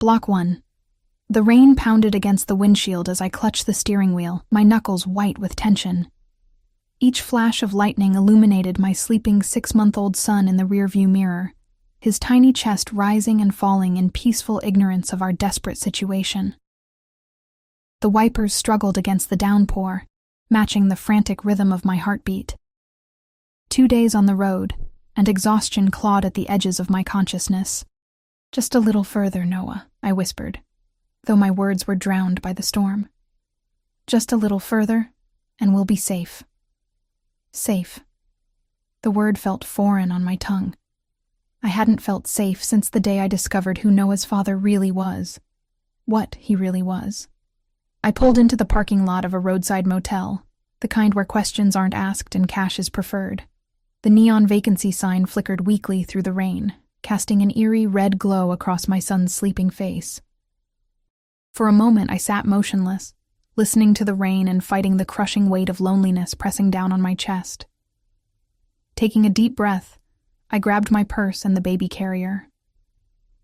Block 1. The rain pounded against the windshield as I clutched the steering wheel, my knuckles white with tension. Each flash of lightning illuminated my sleeping 6-month-old son in the rearview mirror, his tiny chest rising and falling in peaceful ignorance of our desperate situation. The wipers struggled against the downpour, matching the frantic rhythm of my heartbeat. 2 days on the road, and exhaustion clawed at the edges of my consciousness. "Just a little further, Noah," I whispered, though my words were drowned by the storm. "Just a little further, and we'll be safe." Safe. The word felt foreign on my tongue. I hadn't felt safe since the day I discovered who Noah's father really was. What he really was. I pulled into the parking lot of a roadside motel, the kind where questions aren't asked and cash is preferred. The neon vacancy sign flickered weakly through the rain, casting an eerie red glow across my son's sleeping face. For a moment I sat motionless, listening to the rain and fighting the crushing weight of loneliness pressing down on my chest. Taking a deep breath, I grabbed my purse and the baby carrier.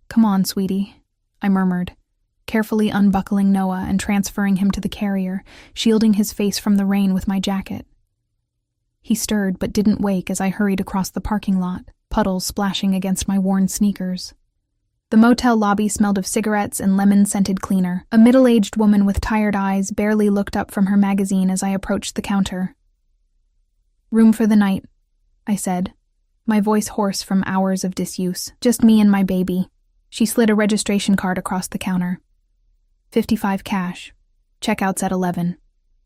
"Come on, sweetie," I murmured, carefully unbuckling Noah and transferring him to the carrier, shielding his face from the rain with my jacket. He stirred but didn't wake as I hurried across the parking lot, puddles splashing against my worn sneakers. The motel lobby smelled of cigarettes and lemon-scented cleaner. A middle-aged woman with tired eyes barely looked up from her magazine as I approached the counter. "Room for the night," I said, my voice hoarse from hours of disuse. "Just me and my baby." She slid a registration card across the counter. $55 cash. Checkout's at 11.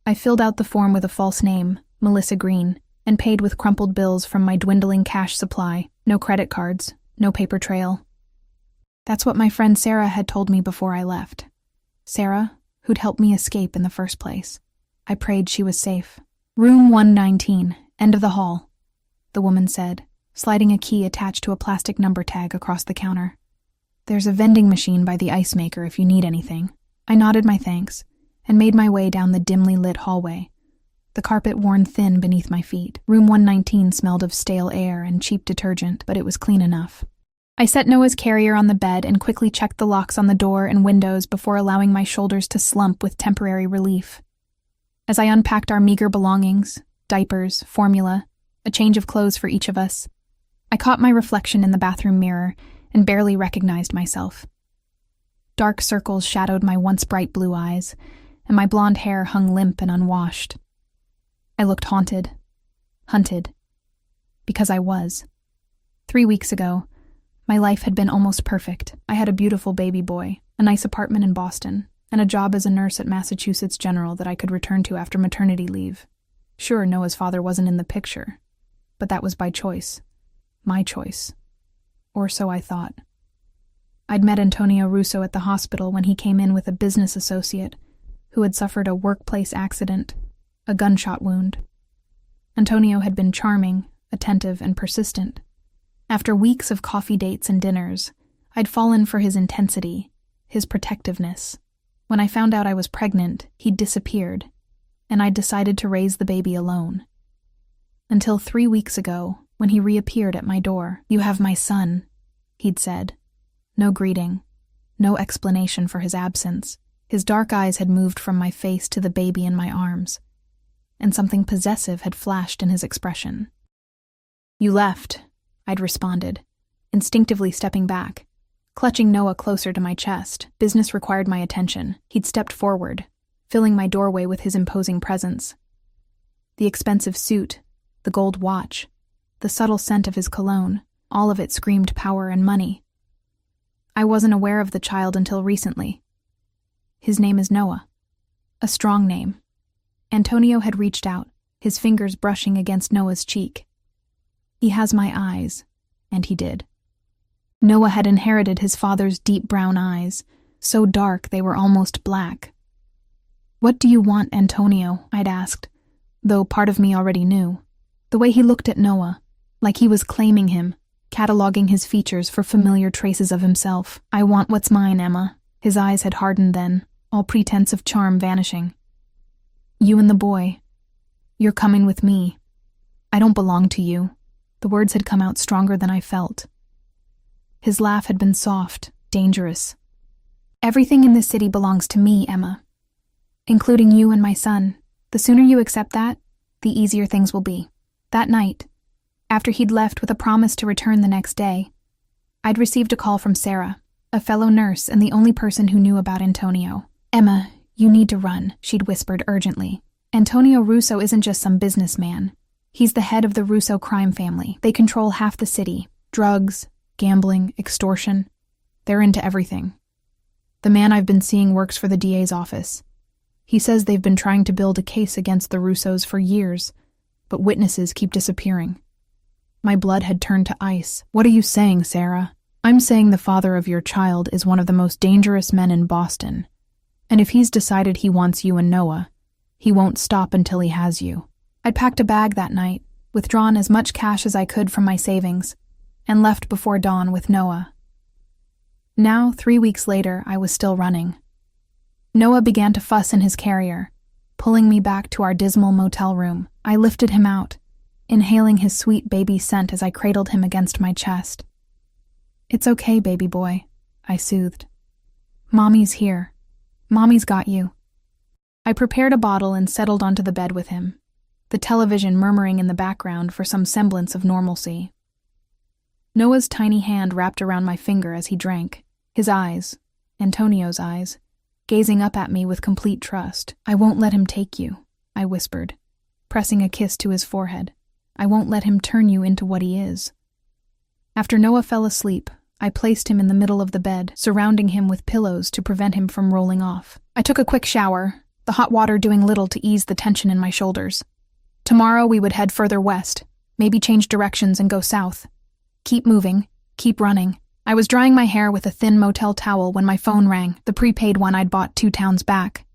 I filled out the form with a false name, Melissa Green, and paid with crumpled bills from my dwindling cash supply. No credit cards, no paper trail. That's what my friend Sarah had told me before I left. Sarah, who'd helped me escape in the first place. I prayed she was safe. "Room 119, end of the hall," the woman said, sliding a key attached to a plastic number tag across the counter. "There's a vending machine by the ice maker if you need anything." I nodded my thanks and made my way down the dimly lit hallway, the carpet worn thin beneath my feet. Room 119 smelled of stale air and cheap detergent, but it was clean enough. I set Noah's carrier on the bed and quickly checked the locks on the door and windows before allowing my shoulders to slump with temporary relief. As I unpacked our meager belongings, diapers, formula, a change of clothes for each of us, I caught my reflection in the bathroom mirror and barely recognized myself. Dark circles shadowed my once bright blue eyes, and my blonde hair hung limp and unwashed. I looked haunted. Hunted. Because I was. 3 weeks ago, my life had been almost perfect. I had a beautiful baby boy, a nice apartment in Boston, and a job as a nurse at Massachusetts General that I could return to after maternity leave. Sure, Noah's father wasn't in the picture, but that was by choice. My choice. Or so I thought. I'd met Antonio Russo at the hospital when he came in with a business associate who had suffered a workplace accident, a gunshot wound. Antonio had been charming, attentive, and persistent. After weeks of coffee dates and dinners, I'd fallen for his intensity, his protectiveness. When I found out I was pregnant, he'd disappeared, and I'd decided to raise the baby alone. Until 3 weeks ago, when he reappeared at my door. "You have my son," he'd said. No greeting, no explanation for his absence. His dark eyes had moved from my face to the baby in my arms, and something possessive had flashed in his expression. "You left," I'd responded, instinctively stepping back, clutching Noah closer to my chest. Business required my attention. He'd stepped forward, filling my doorway with his imposing presence. The expensive suit, the gold watch, the subtle scent of his cologne, all of it screamed power and money. I wasn't aware of the child until recently. His name is Noah. A strong name. Antonio had reached out, his fingers brushing against Noah's cheek. "He has my eyes," and he did. Noah had inherited his father's deep brown eyes, so dark they were almost black. "What do you want, Antonio?" I'd asked, though part of me already knew. The way he looked at Noah, like he was claiming him, cataloging his features for familiar traces of himself. "I want what's mine, Emma." His eyes had hardened then, all pretense of charm vanishing. "You and the boy. You're coming with me. I don't belong to you." The words had come out stronger than I felt. His laugh had been soft, dangerous. Everything in this city belongs to me, Emma, including you and my son. The sooner you accept that, the easier things will be. That night, after he'd left with a promise to return the next day, I'd received a call from Sarah, a fellow nurse and the only person who knew about Antonio. "Emma, you need to run," she'd whispered urgently. "Antonio Russo isn't just some businessman. He's the head of the Russo crime family. They control half the city. Drugs, gambling, extortion. They're into everything. The man I've been seeing works for the DA's office. He says they've been trying to build a case against the Russos for years, but witnesses keep disappearing." My blood had turned to ice. "What are you saying, Sarah?" "I'm saying the father of your child is one of the most dangerous men in Boston, and if he's decided he wants you and Noah, he won't stop until he has you." I'd packed a bag that night, withdrawn as much cash as I could from my savings, and left before dawn with Noah. Now, 3 weeks later, I was still running. Noah began to fuss in his carrier, pulling me back to our dismal motel room. I lifted him out, inhaling his sweet baby scent as I cradled him against my chest. "It's okay, baby boy," I soothed. "Mommy's here. Mommy's got you." I prepared a bottle and settled onto the bed with him, the television murmuring in the background for some semblance of normalcy. Noah's tiny hand wrapped around my finger as he drank, his eyes, Antonio's eyes, gazing up at me with complete trust. "I won't let him take you," I whispered, pressing a kiss to his forehead. "I won't let him turn you into what he is." After Noah fell asleep, I placed him in the middle of the bed, surrounding him with pillows to prevent him from rolling off. I took a quick shower, the hot water doing little to ease the tension in my shoulders. Tomorrow we would head further west, maybe change directions and go south. Keep moving, keep running. I was drying my hair with a thin motel towel when my phone rang, the prepaid one I'd bought 2 towns back.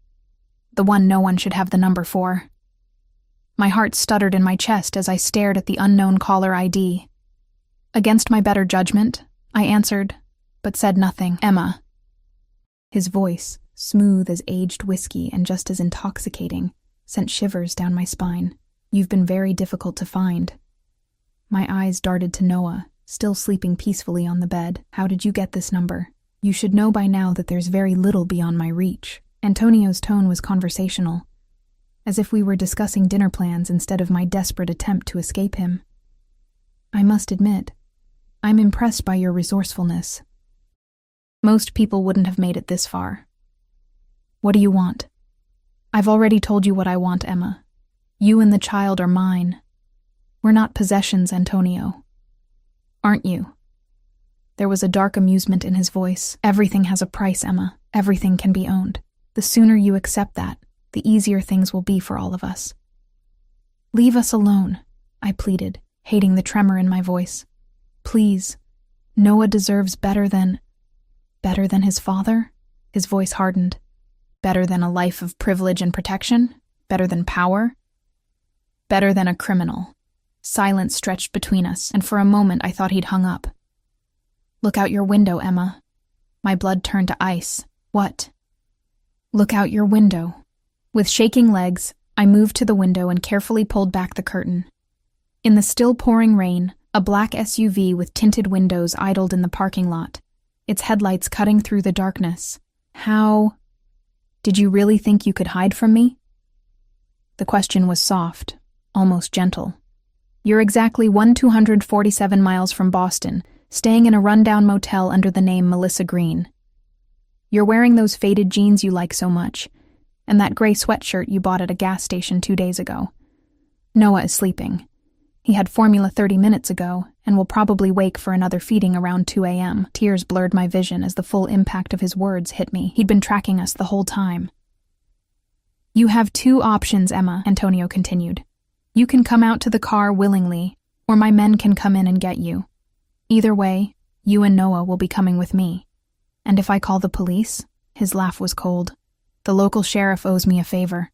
The one no one should have the number for. My heart stuttered in my chest as I stared at the unknown caller ID. Against my better judgment, I answered, but said nothing. "Emma." His voice, smooth as aged whiskey and just as intoxicating, sent shivers down my spine. "You've been very difficult to find." My eyes darted to Noah, still sleeping peacefully on the bed. "How did you get this number? You should know by now that there's very little beyond my reach." Antonio's tone was conversational, as if we were discussing dinner plans instead of my desperate attempt to escape him. "I must admit, I'm impressed by your resourcefulness. Most people wouldn't have made it this far. What do you want?" "I've already told you what I want, Emma. You and the child are mine. We're not possessions, Antonio. Aren't you?" There was a dark amusement in his voice. "Everything has a price, Emma. Everything can be owned. The sooner you accept that, the easier things will be for all of us." "Leave us alone," I pleaded, hating the tremor in my voice. "Please, Noah deserves better than his father?" His voice hardened. "Better than a life of privilege and protection? Better than power? Better than a criminal." Silence stretched between us, and for a moment I thought he'd hung up. "Look out your window, Emma." My blood turned to ice. "What?" "Look out your window." With shaking legs, I moved to the window and carefully pulled back the curtain. In the still pouring rain, a black SUV with tinted windows idled in the parking lot, its headlights cutting through the darkness. "How? Did you really think you could hide from me?" The question was soft, almost gentle. "You're exactly 1,247 miles from Boston, staying in a rundown motel under the name Melissa Green. You're wearing those faded jeans you like so much, and that gray sweatshirt you bought at a gas station 2 days ago. Noah is sleeping. He had formula 30 minutes ago, and will probably wake for another feeding around 2 a.m. Tears blurred my vision as the full impact of his words hit me. He'd been tracking us the whole time. "You have 2 options, Emma," Antonio continued. "You can come out to the car willingly, or my men can come in and get you. Either way, you and Noah will be coming with me. And if I call the police?" His laugh was cold. "The local sheriff owes me a favor.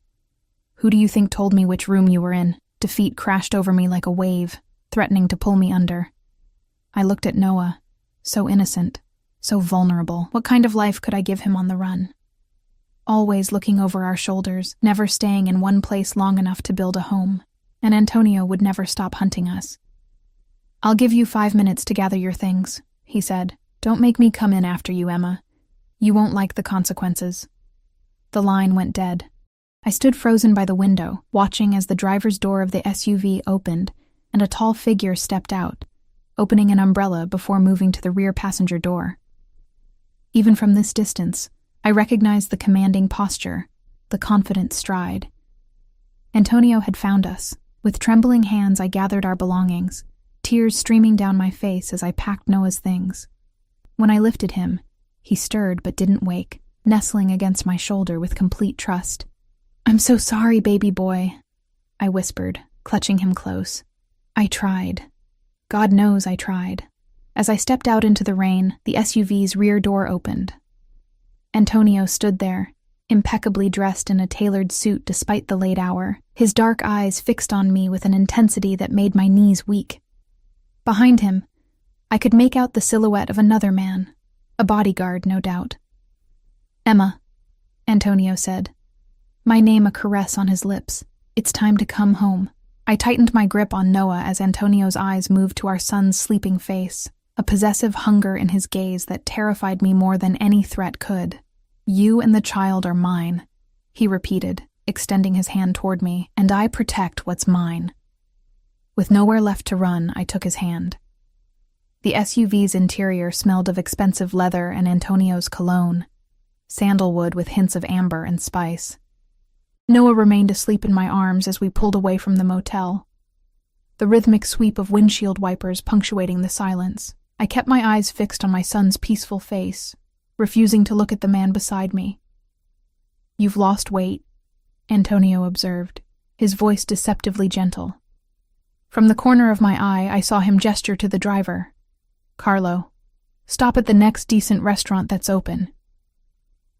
Who do you think told me which room you were in?" Defeat crashed over me like a wave, threatening to pull me under. I looked at Noah, so innocent, so vulnerable. What kind of life could I give him on the run? Always looking over our shoulders, never staying in one place long enough to build a home, and Antonio would never stop hunting us. "I'll give you 5 minutes to gather your things," he said. "Don't make me come in after you, Emma. You won't like the consequences." The line went dead. I stood frozen by the window, watching as the driver's door of the SUV opened and a tall figure stepped out, opening an umbrella before moving to the rear passenger door. Even from this distance, I recognized the commanding posture, the confident stride. Antonio had found us. With trembling hands, I gathered our belongings, tears streaming down my face as I packed Noah's things. When I lifted him, he stirred but didn't wake, nestling against my shoulder with complete trust. "I'm so sorry, baby boy," I whispered, clutching him close. "I tried. God knows I tried." As I stepped out into the rain, the SUV's rear door opened. Antonio stood there, impeccably dressed in a tailored suit despite the late hour, his dark eyes fixed on me with an intensity that made my knees weak. Behind him, I could make out the silhouette of another man, a bodyguard, no doubt. "Emma," Antonio said, my name a caress on his lips. "It's time to come home." I tightened my grip on Noah as Antonio's eyes moved to our son's sleeping face, a possessive hunger in his gaze that terrified me more than any threat could. "You and the child are mine," he repeated, extending his hand toward me, "and I protect what's mine." With nowhere left to run, I took his hand. The SUV's interior smelled of expensive leather and Antonio's cologne, sandalwood with hints of amber and spice. Noah remained asleep in my arms as we pulled away from the motel, the rhythmic sweep of windshield wipers punctuating the silence. I kept my eyes fixed on my son's peaceful face, refusing to look at the man beside me. "You've lost weight," Antonio observed, his voice deceptively gentle. From the corner of my eye, I saw him gesture to the driver. "Carlo, stop at the next decent restaurant that's open."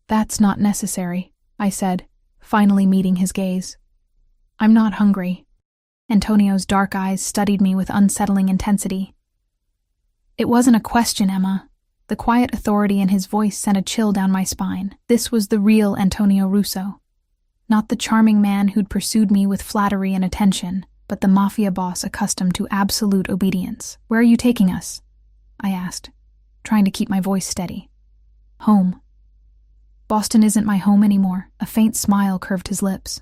"That's not necessary," I said, finally meeting his gaze. "I'm not hungry." Antonio's dark eyes studied me with unsettling intensity. "It wasn't a question, Emma." The quiet authority in his voice sent a chill down my spine. This was the real Antonio Russo. Not the charming man who'd pursued me with flattery and attention, but the Mafia boss accustomed to absolute obedience. "Where are you taking us?" I asked, trying to keep my voice steady. "Home." "Boston isn't my home anymore." A faint smile curved his lips.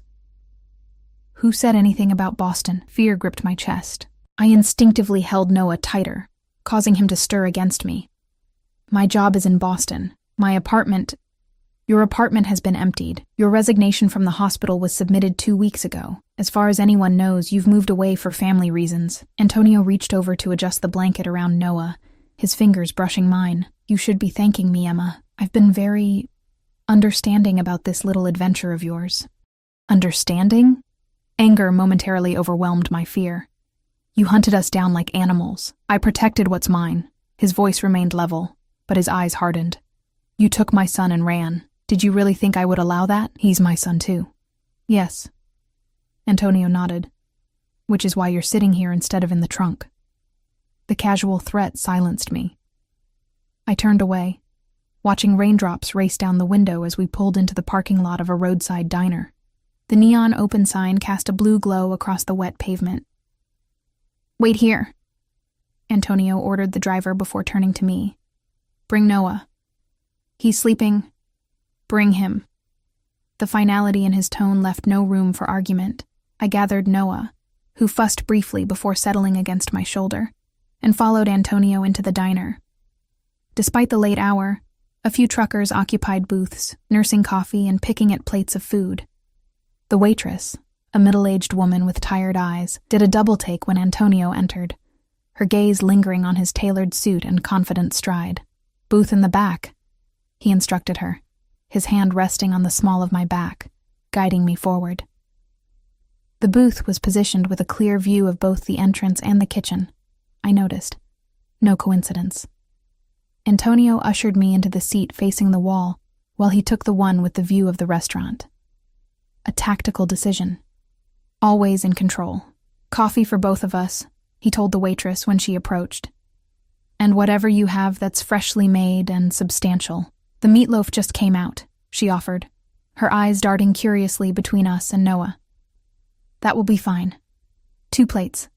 "Who said anything about Boston?" Fear gripped my chest. I instinctively held Noah tighter, causing him to stir against me. "My job is in Boston. My apartment—" "Your apartment has been emptied. Your resignation from the hospital was submitted 2 weeks ago. As far as anyone knows, you've moved away for family reasons." Antonio reached over to adjust the blanket around Noah, his fingers brushing mine. "You should be thanking me, Emma. I've been very understanding about this little adventure of yours." "Understanding?" Anger momentarily overwhelmed my fear. "You hunted us down like animals. I protected what's mine." His voice remained level, but his eyes hardened. "You took my son and ran. Did you really think I would allow that? He's my son too." "Yes." Antonio nodded. "Which is why you're sitting here instead of in the trunk." The casual threat silenced me. I turned away, watching raindrops race down the window as we pulled into the parking lot of a roadside diner. The neon open sign cast a blue glow across the wet pavement. "Wait here," Antonio ordered the driver before turning to me. "Bring Noah. He's sleeping. Bring him." The finality in his tone left no room for argument. I gathered Noah, who fussed briefly before settling against my shoulder, and followed Antonio into the diner. Despite the late hour, a few truckers occupied booths, nursing coffee and picking at plates of food. The waitress, a middle-aged woman with tired eyes, did a double-take when Antonio entered, her gaze lingering on his tailored suit and confident stride. "Booth in the back," he instructed her, his hand resting on the small of my back, guiding me forward. The booth was positioned with a clear view of both the entrance and the kitchen. I noticed. No coincidence. Antonio ushered me into the seat facing the wall, while he took the one with the view of the restaurant. A tactical decision. Always in control. "Coffee for both of us," he told the waitress when she approached. "And whatever you have that's freshly made and substantial." "The meatloaf just came out," she offered, her eyes darting curiously between us and Noah. "That will be fine. 2 plates."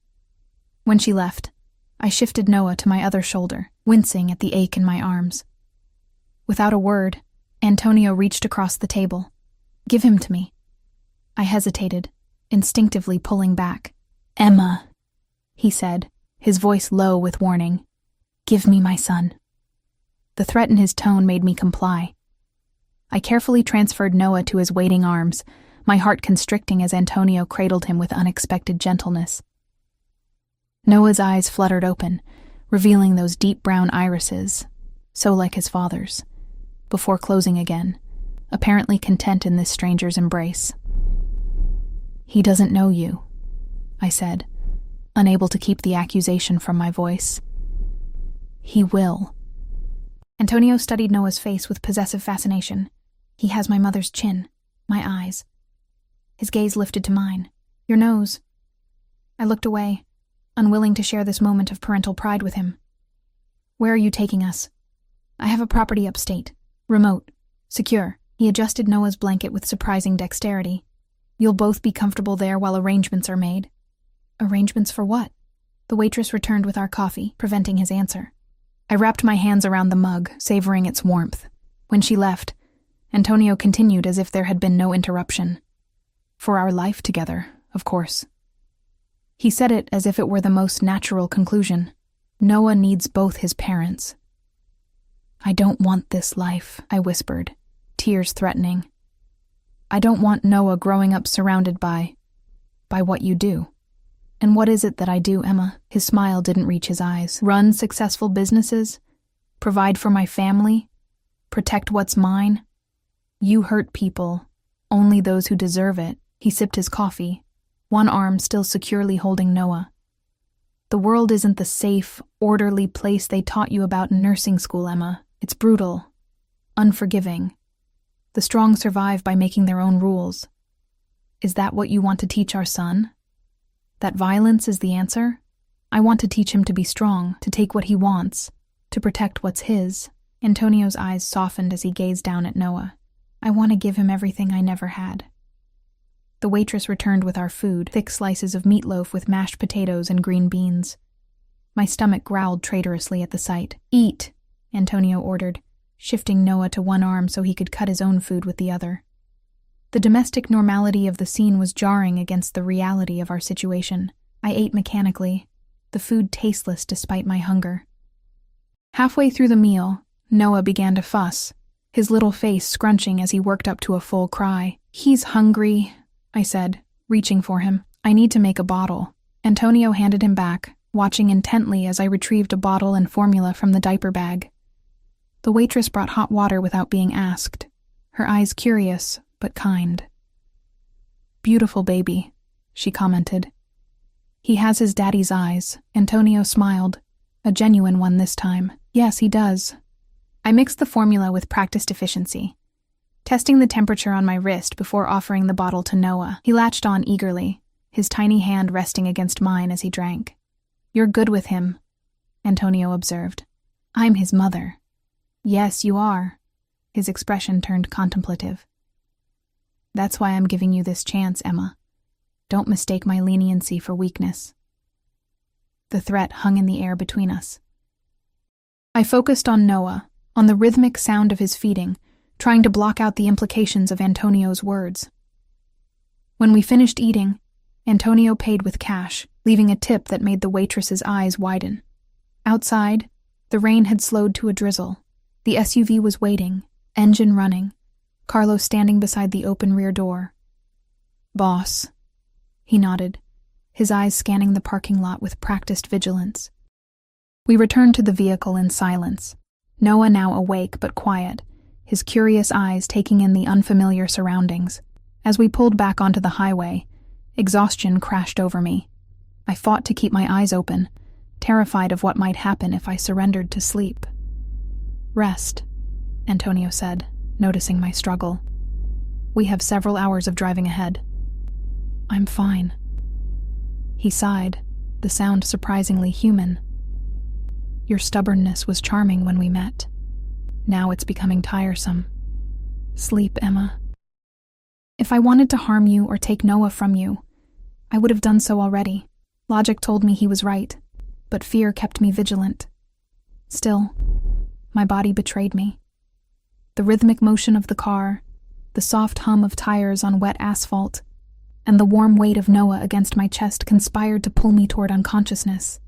When she left, I shifted Noah to my other shoulder, wincing at the ache in my arms. Without a word, Antonio reached across the table. "Give him to me." I hesitated, instinctively pulling back. "Emma," he said, his voice low with warning. "Give me my son." The threat in his tone made me comply. I carefully transferred Noah to his waiting arms, my heart constricting as Antonio cradled him with unexpected gentleness. Noah's eyes fluttered open, revealing those deep brown irises, so like his father's, before closing again, apparently content in this stranger's embrace. "He doesn't know you," I said, unable to keep the accusation from my voice. "He will." Antonio studied Noah's face with possessive fascination. He has my mother's chin, my eyes. His gaze lifted to mine. "Your nose." I looked away, unwilling to share this moment of parental pride with him. "Where are you taking us?" "I have a property upstate. Remote. Secure." He adjusted Noah's blanket with surprising dexterity. "You'll both be comfortable there while arrangements are made." "Arrangements for what?" The waitress returned with our coffee, preventing his answer. I wrapped my hands around the mug, savoring its warmth. When she left, Antonio continued as if there had been no interruption. "For our life together, of course." He said it as if it were the most natural conclusion. Noah needs both his parents. "I don't want this life," I whispered, tears threatening. "I don't want Noah growing up surrounded by what you do." "And what is it that I do, Emma?" His smile didn't reach his eyes. "Run successful businesses? Provide for my family? Protect what's mine? You hurt people, only those who deserve it." He sipped his coffee, one arm still securely holding Noah. "The world isn't the safe, orderly place they taught you about in nursing school, Emma. It's brutal, unforgiving. The strong survive by making their own rules. Is that what you want to teach our son? That violence is the answer? I want to teach him to be strong, to take what he wants, to protect what's his." Antonio's eyes softened as he gazed down at Noah. "I want to give him everything I never had." The waitress returned with our food, thick slices of meatloaf with mashed potatoes and green beans. My stomach growled traitorously at the sight. "Eat," Antonio ordered, shifting Noah to one arm so he could cut his own food with the other. The domestic normality of the scene was jarring against the reality of our situation. I ate mechanically, the food tasteless despite my hunger. Halfway through the meal, Noah began to fuss, his little face scrunching as he worked up to a full cry. "He's hungry," I said, reaching for him. "I need to make a bottle." Antonio handed him back, watching intently as I retrieved a bottle and formula from the diaper bag. The waitress brought hot water without being asked, her eyes curious but kind. "Beautiful baby," she commented. "He has his daddy's eyes." Antonio smiled, a genuine one this time. "Yes, he does." I mixed the formula with practiced efficiency, testing the temperature on my wrist before offering the bottle to Noah. He latched on eagerly, his tiny hand resting against mine as he drank. "You're good with him," Antonio observed. "I'm his mother." "Yes, you are." His expression turned contemplative. "That's why I'm giving you this chance, Emma. Don't mistake my leniency for weakness." The threat hung in the air between us. I focused on Noah, on the rhythmic sound of his feeding, trying to block out the implications of Antonio's words. When we finished eating, Antonio paid with cash, leaving a tip that made the waitress's eyes widen. Outside, the rain had slowed to a drizzle. The SUV was waiting, engine running, Carlos standing beside the open rear door. "Boss," he nodded, his eyes scanning the parking lot with practiced vigilance. We returned to the vehicle in silence, Noah now awake but quiet, his curious eyes taking in the unfamiliar surroundings. As we pulled back onto the highway, exhaustion crashed over me. I fought to keep my eyes open, terrified of what might happen if I surrendered to sleep. "Rest," Antonio said, noticing my struggle. "We have several hours of driving ahead." "I'm fine." He sighed, the sound surprisingly human. "Your stubbornness was charming when we met. Now it's becoming tiresome. Sleep, Emma." If I wanted to harm you or take Noah from you, I would have done so already. Logic told me he was right, but fear kept me vigilant. Still, my body betrayed me. The rhythmic motion of the car, the soft hum of tires on wet asphalt, and the warm weight of Noah against my chest conspired to pull me toward unconsciousness.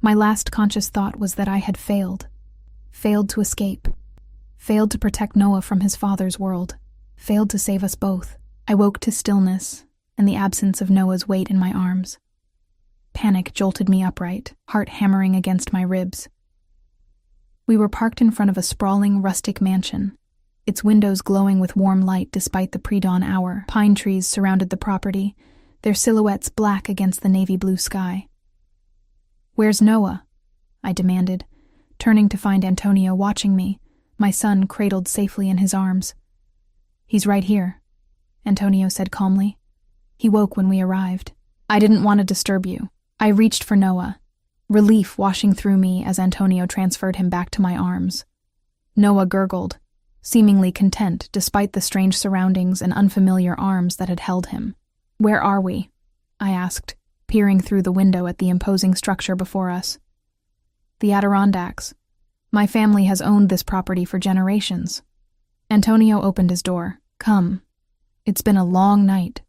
My last conscious thought was that I had failed to escape, failed to protect Noah from his father's world, failed to save us both. I woke to stillness and the absence of Noah's weight in my arms. Panic jolted me upright, heart hammering against my ribs. We were parked in front of a sprawling, rustic mansion, its windows glowing with warm light despite the pre-dawn hour. Pine trees surrounded the property, their silhouettes black against the navy blue sky. "Where's Noah?" I demanded, turning to find Antonio watching me, my son cradled safely in his arms. "He's right here," Antonio said calmly. "He woke when we arrived. I didn't want to disturb you." I reached for Noah, relief washing through me as Antonio transferred him back to my arms. Noah gurgled, seemingly content despite the strange surroundings and unfamiliar arms that had held him. "Where are we?" I asked, peering through the window at the imposing structure before us. "The Adirondacks. My family has owned this property for generations." Antonio opened his door. "Come. It's been a long night."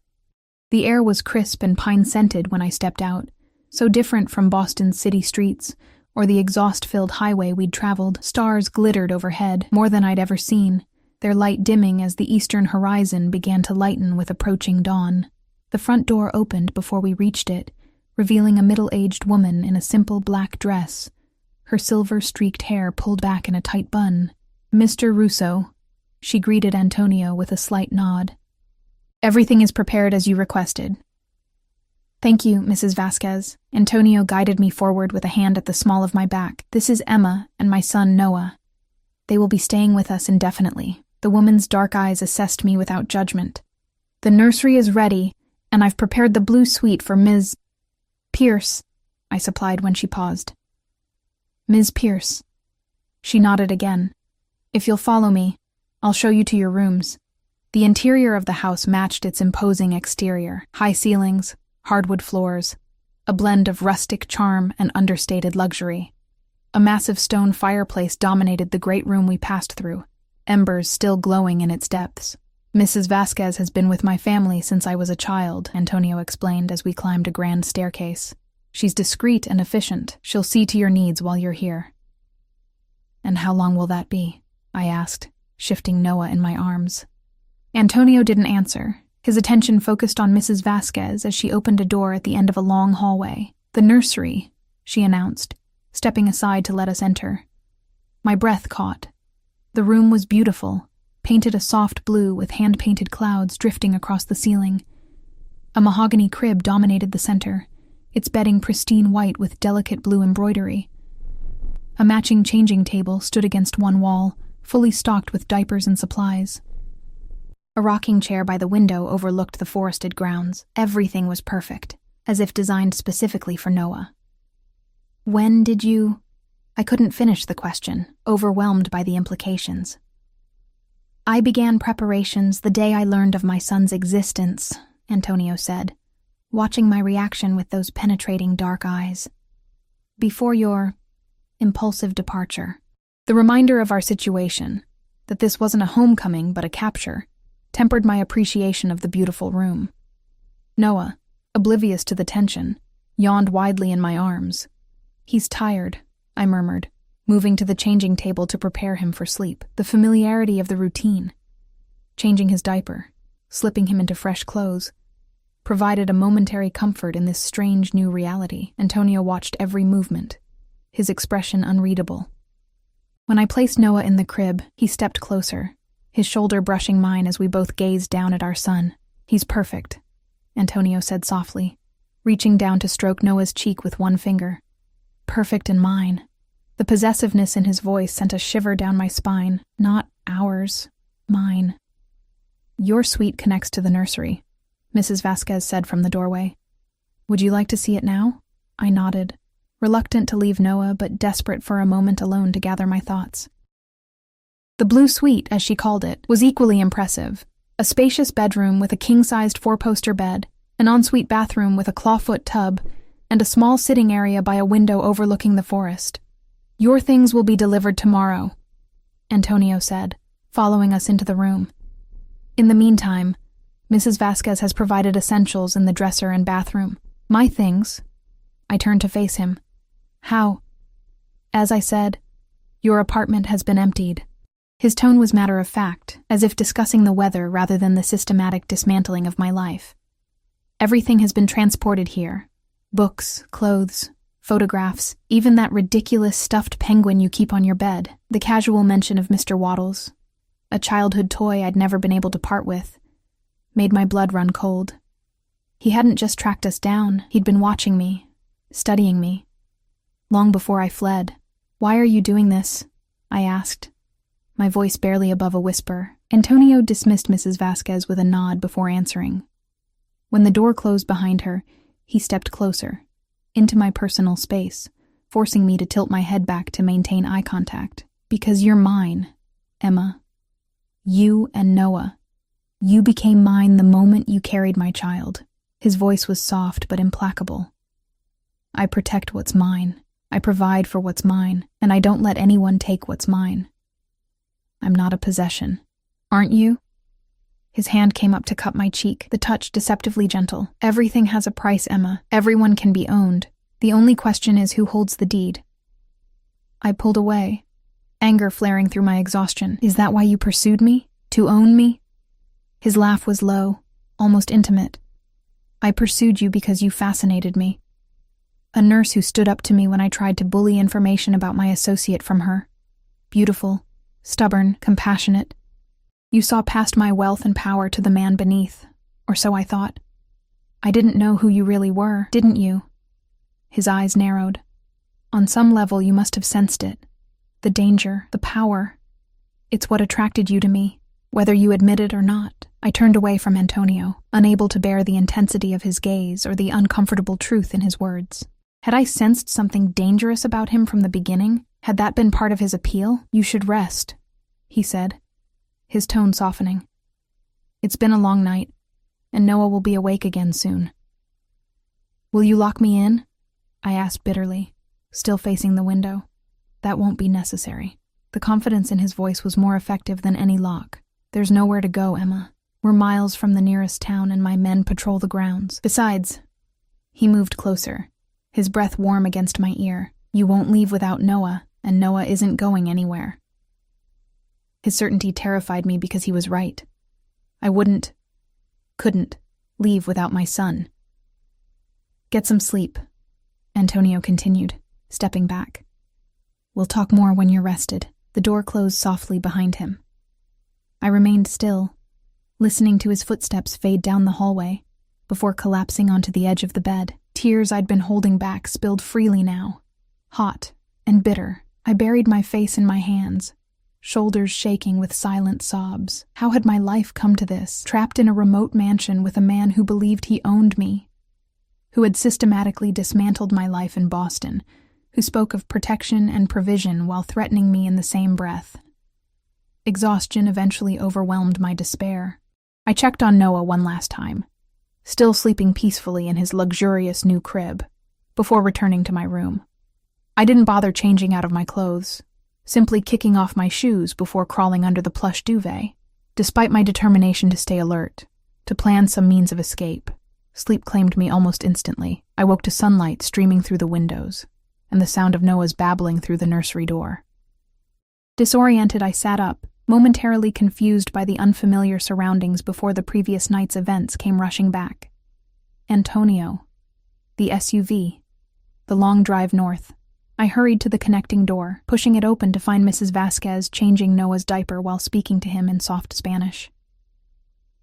The air was crisp and pine-scented when I stepped out, so different from Boston's city streets or the exhaust-filled highway we'd traveled. Stars glittered overhead, more than I'd ever seen, their light dimming as the eastern horizon began to lighten with approaching dawn. The front door opened before we reached it, revealing a middle-aged woman in a simple black dress, her silver-streaked hair pulled back in a tight bun. "Mr. Russo," she greeted Antonio with a slight nod. "Everything is prepared as you requested." "Thank you, Mrs. Vasquez." Antonio guided me forward with a hand at the small of my back. "This is Emma and my son Noah. They will be staying with us indefinitely." The woman's dark eyes assessed me without judgment. "The nursery is ready, and I've prepared the blue suite for Ms. Pierce," I supplied when she paused. "Ms. Pierce." She nodded again. "If you'll follow me, I'll show you to your rooms." The interior of the house matched its imposing exterior. High ceilings, hardwood floors, a blend of rustic charm and understated luxury. A massive stone fireplace dominated the great room we passed through, embers still glowing in its depths. "Mrs. Vasquez has been with my family since I was a child," Antonio explained as we climbed a grand staircase. "She's discreet and efficient. She'll see to your needs while you're here." "And how long will that be?" I asked, shifting Noah in my arms. Antonio didn't answer, his attention focused on Mrs. Vasquez as she opened a door at the end of a long hallway. "The nursery," she announced, stepping aside to let us enter. My breath caught. The room was beautiful, painted a soft blue with hand-painted clouds drifting across the ceiling. A mahogany crib dominated the center, its bedding pristine white with delicate blue embroidery. A matching changing table stood against one wall, fully stocked with diapers and supplies. A rocking chair by the window overlooked the forested grounds. Everything was perfect, as if designed specifically for Noah. "When did you—" I couldn't finish the question, overwhelmed by the implications. "I began preparations the day I learned of my son's existence," Antonio said, watching my reaction with those penetrating dark eyes. "Before your impulsive departure." The reminder of our situation, that this wasn't a homecoming but a capture, tempered my appreciation of the beautiful room. Noah, oblivious to the tension, yawned widely in my arms. "He's tired," I murmured, moving to the changing table to prepare him for sleep. The familiarity of the routine, changing his diaper, slipping him into fresh clothes, provided a momentary comfort in this strange new reality. Antonio watched every movement, his expression unreadable. When I placed Noah in the crib, he stepped closer, his shoulder brushing mine as we both gazed down at our son. "He's perfect," Antonio said softly, reaching down to stroke Noah's cheek with one finger. "Perfect in mine." The possessiveness in his voice sent a shiver down my spine. "Not ours, mine." "Your suite connects to the nursery," Mrs. Vasquez said from the doorway. "Would you like to see it now?" I nodded, reluctant to leave Noah but desperate for a moment alone to gather my thoughts. The blue suite, as she called it, was equally impressive. A spacious bedroom with a king-sized four-poster bed, an ensuite bathroom with a clawfoot tub, and a small sitting area by a window overlooking the forest. "Your things will be delivered tomorrow," Antonio said, following us into the room. In the meantime, Mrs. Vasquez has provided essentials in the dresser and bathroom. My things. I turned to face him. How? As I said, your apartment has been emptied. His tone was matter-of-fact, as if discussing the weather rather than the systematic dismantling of my life. Everything has been transported here. Books, clothes, photographs, even that ridiculous stuffed penguin you keep on your bed. The casual mention of Mr. Waddles, a childhood toy I'd never been able to part with, made my blood run cold. He hadn't just tracked us down, he'd been watching me, studying me. Long before I fled. Why are you doing this? I asked, my voice barely above a whisper. Antonio dismissed Mrs. Vasquez with a nod before answering. When the door closed behind her, he stepped closer, into my personal space, forcing me to tilt my head back to maintain eye contact. Because you're mine, Emma. You and Noah. You became mine the moment you carried my child. His voice was soft but implacable. I protect what's mine. I provide for what's mine, and I don't let anyone take what's mine. I'm not a possession. Aren't you? His hand came up to cup my cheek, the touch deceptively gentle. Everything has a price, Emma. Everyone can be owned. The only question is who holds the deed. I pulled away, anger flaring through my exhaustion. Is that why you pursued me? To own me? His laugh was low, almost intimate. I pursued you because you fascinated me. A nurse who stood up to me when I tried to bully information about my associate from her. Beautiful, stubborn, compassionate. You saw past my wealth and power to the man beneath, or so I thought. I didn't know who you really were, didn't you? His eyes narrowed. On some level you must have sensed it. The danger, the power. It's what attracted you to me, whether you admit it or not. I turned away from Antonio, unable to bear the intensity of his gaze or the uncomfortable truth in his words. Had I sensed something dangerous about him from the beginning? Had that been part of his appeal? You should rest, he said, his tone softening. It's been a long night, and Noah will be awake again soon. Will you lock me in? I asked bitterly, still facing the window. That won't be necessary. The confidence in his voice was more effective than any lock. There's nowhere to go, Emma. We're miles from the nearest town and my men patrol the grounds. Besides, he moved closer, his breath warm against my ear. You won't leave without Noah, and Noah isn't going anywhere. His certainty terrified me because he was right. I couldn't, leave without my son. Get some sleep, Antonio continued, stepping back. We'll talk more when you're rested. The door closed softly behind him. I remained still, listening to his footsteps fade down the hallway, before collapsing onto the edge of the bed. Tears I'd been holding back spilled freely now. Hot and bitter, I buried my face in my hands, shoulders shaking with silent sobs. How had my life come to this, trapped in a remote mansion with a man who believed he owned me, who had systematically dismantled my life in Boston, who spoke of protection and provision while threatening me in the same breath. Exhaustion eventually overwhelmed my despair. I checked on Noah one last time, still sleeping peacefully in his luxurious new crib, before returning to my room. I didn't bother changing out of my clothes, simply kicking off my shoes before crawling under the plush duvet. Despite my determination to stay alert, to plan some means of escape, sleep claimed me almost instantly. I woke to sunlight streaming through the windows, and the sound of Noah's babbling through the nursery door. Disoriented, I sat up, momentarily confused by the unfamiliar surroundings before the previous night's events came rushing back. Antonio, the SUV, the long drive north. I hurried to the connecting door, pushing it open to find Mrs. Vasquez changing Noah's diaper while speaking to him in soft Spanish.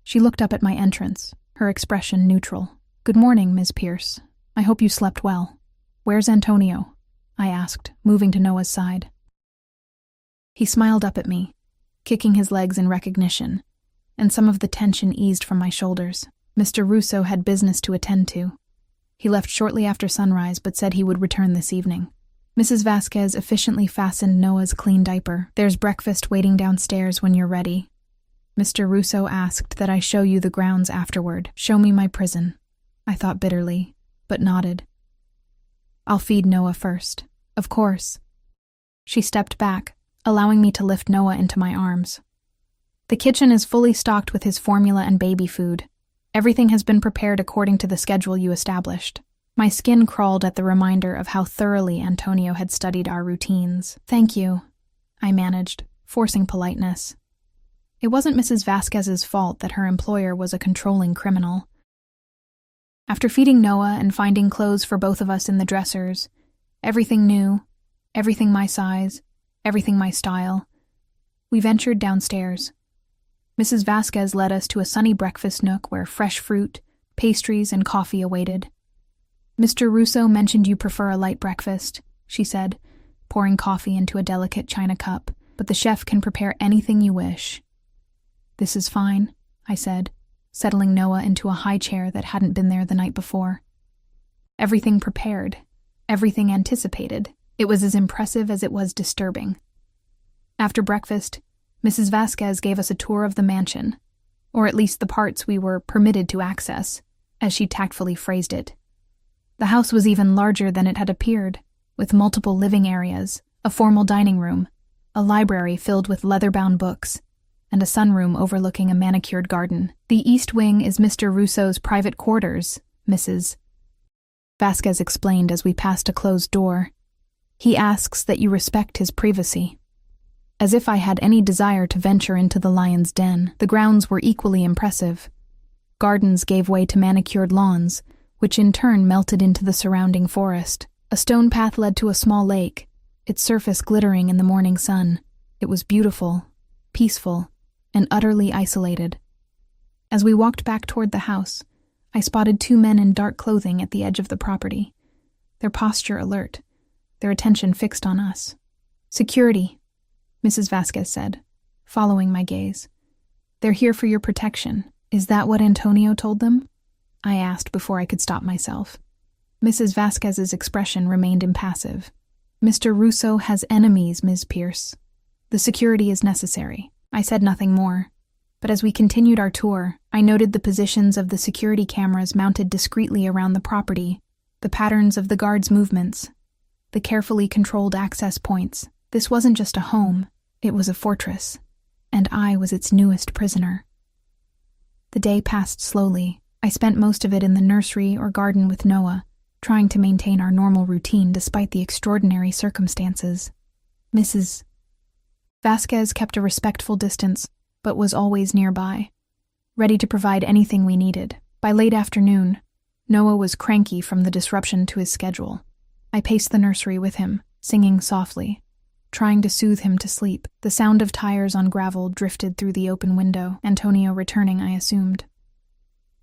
She looked up at my entrance, her expression neutral. Good morning, Ms. Pierce. I hope you slept well. Where's Antonio? I asked, moving to Noah's side. He smiled up at me, kicking his legs in recognition, and some of the tension eased from my shoulders. Mr. Russo had business to attend to. He left shortly after sunrise but said he would return this evening. Mrs. Vasquez efficiently fastened Noah's clean diaper. There's breakfast waiting downstairs when you're ready. Mr. Russo asked that I show you the grounds afterward. Show me my prison, I thought bitterly, but nodded. I'll feed Noah first. Of course. She stepped back, allowing me to lift Noah into my arms. The kitchen is fully stocked with his formula and baby food. Everything has been prepared according to the schedule you established. My skin crawled at the reminder of how thoroughly Antonio had studied our routines. Thank you, I managed, forcing politeness. It wasn't Mrs. Vasquez's fault that her employer was a controlling criminal. After feeding Noah and finding clothes for both of us in the dressers, everything new, everything my size, everything my style, we ventured downstairs. Mrs. Vasquez led us to a sunny breakfast nook where fresh fruit, pastries, and coffee awaited. Mr. Russo mentioned you prefer a light breakfast, she said, pouring coffee into a delicate china cup, but the chef can prepare anything you wish. This is fine, I said, settling Noah into a high chair that hadn't been there the night before. Everything prepared, everything anticipated. It was as impressive as it was disturbing. After breakfast, Mrs. Vasquez gave us a tour of the mansion, or at least the parts we were permitted to access, as she tactfully phrased it. The house was even larger than it had appeared, with multiple living areas, a formal dining room, a library filled with leather-bound books, and a sunroom overlooking a manicured garden. The east wing is Mr. Russo's private quarters, Mrs. Vasquez explained as we passed a closed door. He asks that you respect his privacy. As if I had any desire to venture into the lion's den. The grounds were equally impressive. Gardens gave way to manicured lawns, which in turn melted into the surrounding forest. A stone path led to a small lake, its surface glittering in the morning sun. It was beautiful, peaceful, and utterly isolated. As we walked back toward the house, I spotted two men in dark clothing at the edge of the property, their posture alert, their attention fixed on us. Security, Mrs. Vasquez said, following my gaze. They're here for your protection. Is that what Antonio told them? I asked before I could stop myself. Mrs. Vasquez's expression remained impassive. Mr. Russo has enemies, Ms. Pierce. The security is necessary. I said nothing more, but as we continued our tour, I noted the positions of the security cameras mounted discreetly around the property, the patterns of the guards' movements, the carefully controlled access points. This wasn't just a home, it was a fortress, and I was its newest prisoner. The day passed slowly. I spent most of it in the nursery or garden with Noah, trying to maintain our normal routine despite the extraordinary circumstances. Mrs. Vasquez kept a respectful distance, but was always nearby, ready to provide anything we needed. By late afternoon, Noah was cranky from the disruption to his schedule. I paced the nursery with him, singing softly, trying to soothe him to sleep. The sound of tires on gravel drifted through the open window, Antonio returning, I assumed.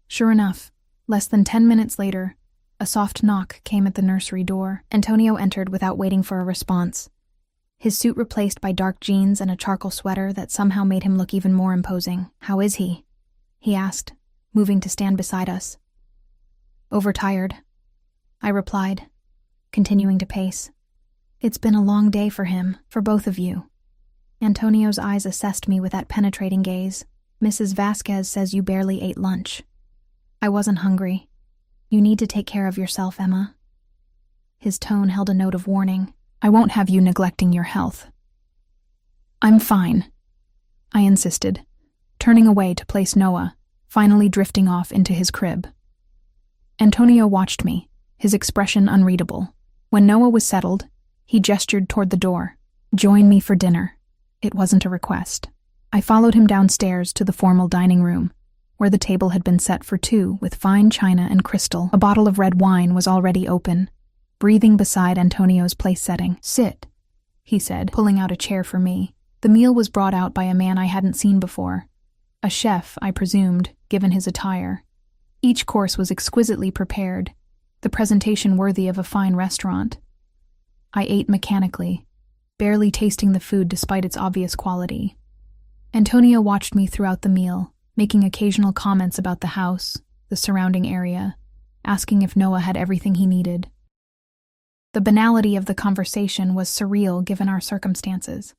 Sure enough, less than 10 minutes later, a soft knock came at the nursery door. Antonio entered without waiting for a response, his suit replaced by dark jeans and a charcoal sweater that somehow made him look even more imposing. "How is he?" he asked, moving to stand beside us. "Overtired," I replied, continuing to pace. "It's been a long day for him, for both of you." Antonio's eyes assessed me with that penetrating gaze. "Mrs. Vasquez says you barely ate lunch." I wasn't hungry. "You need to take care of yourself, Emma." His tone held a note of warning. "I won't have you neglecting your health." "I'm fine," I insisted, turning away to place Noah, finally drifting off into his crib. Antonio watched me, his expression unreadable. When Noah was settled, he gestured toward the door. "Join me for dinner." It wasn't a request. I followed him downstairs to the formal dining room, where the table had been set for two with fine china and crystal. A bottle of red wine was already open, breathing beside Antonio's place setting. "Sit," he said, pulling out a chair for me. The meal was brought out by a man I hadn't seen before. A chef, I presumed, given his attire. Each course was exquisitely prepared, the presentation worthy of a fine restaurant. I ate mechanically, barely tasting the food despite its obvious quality. Antonio watched me throughout the meal, making occasional comments about the house, the surrounding area, asking if Noah had everything he needed. The banality of the conversation was surreal given our circumstances.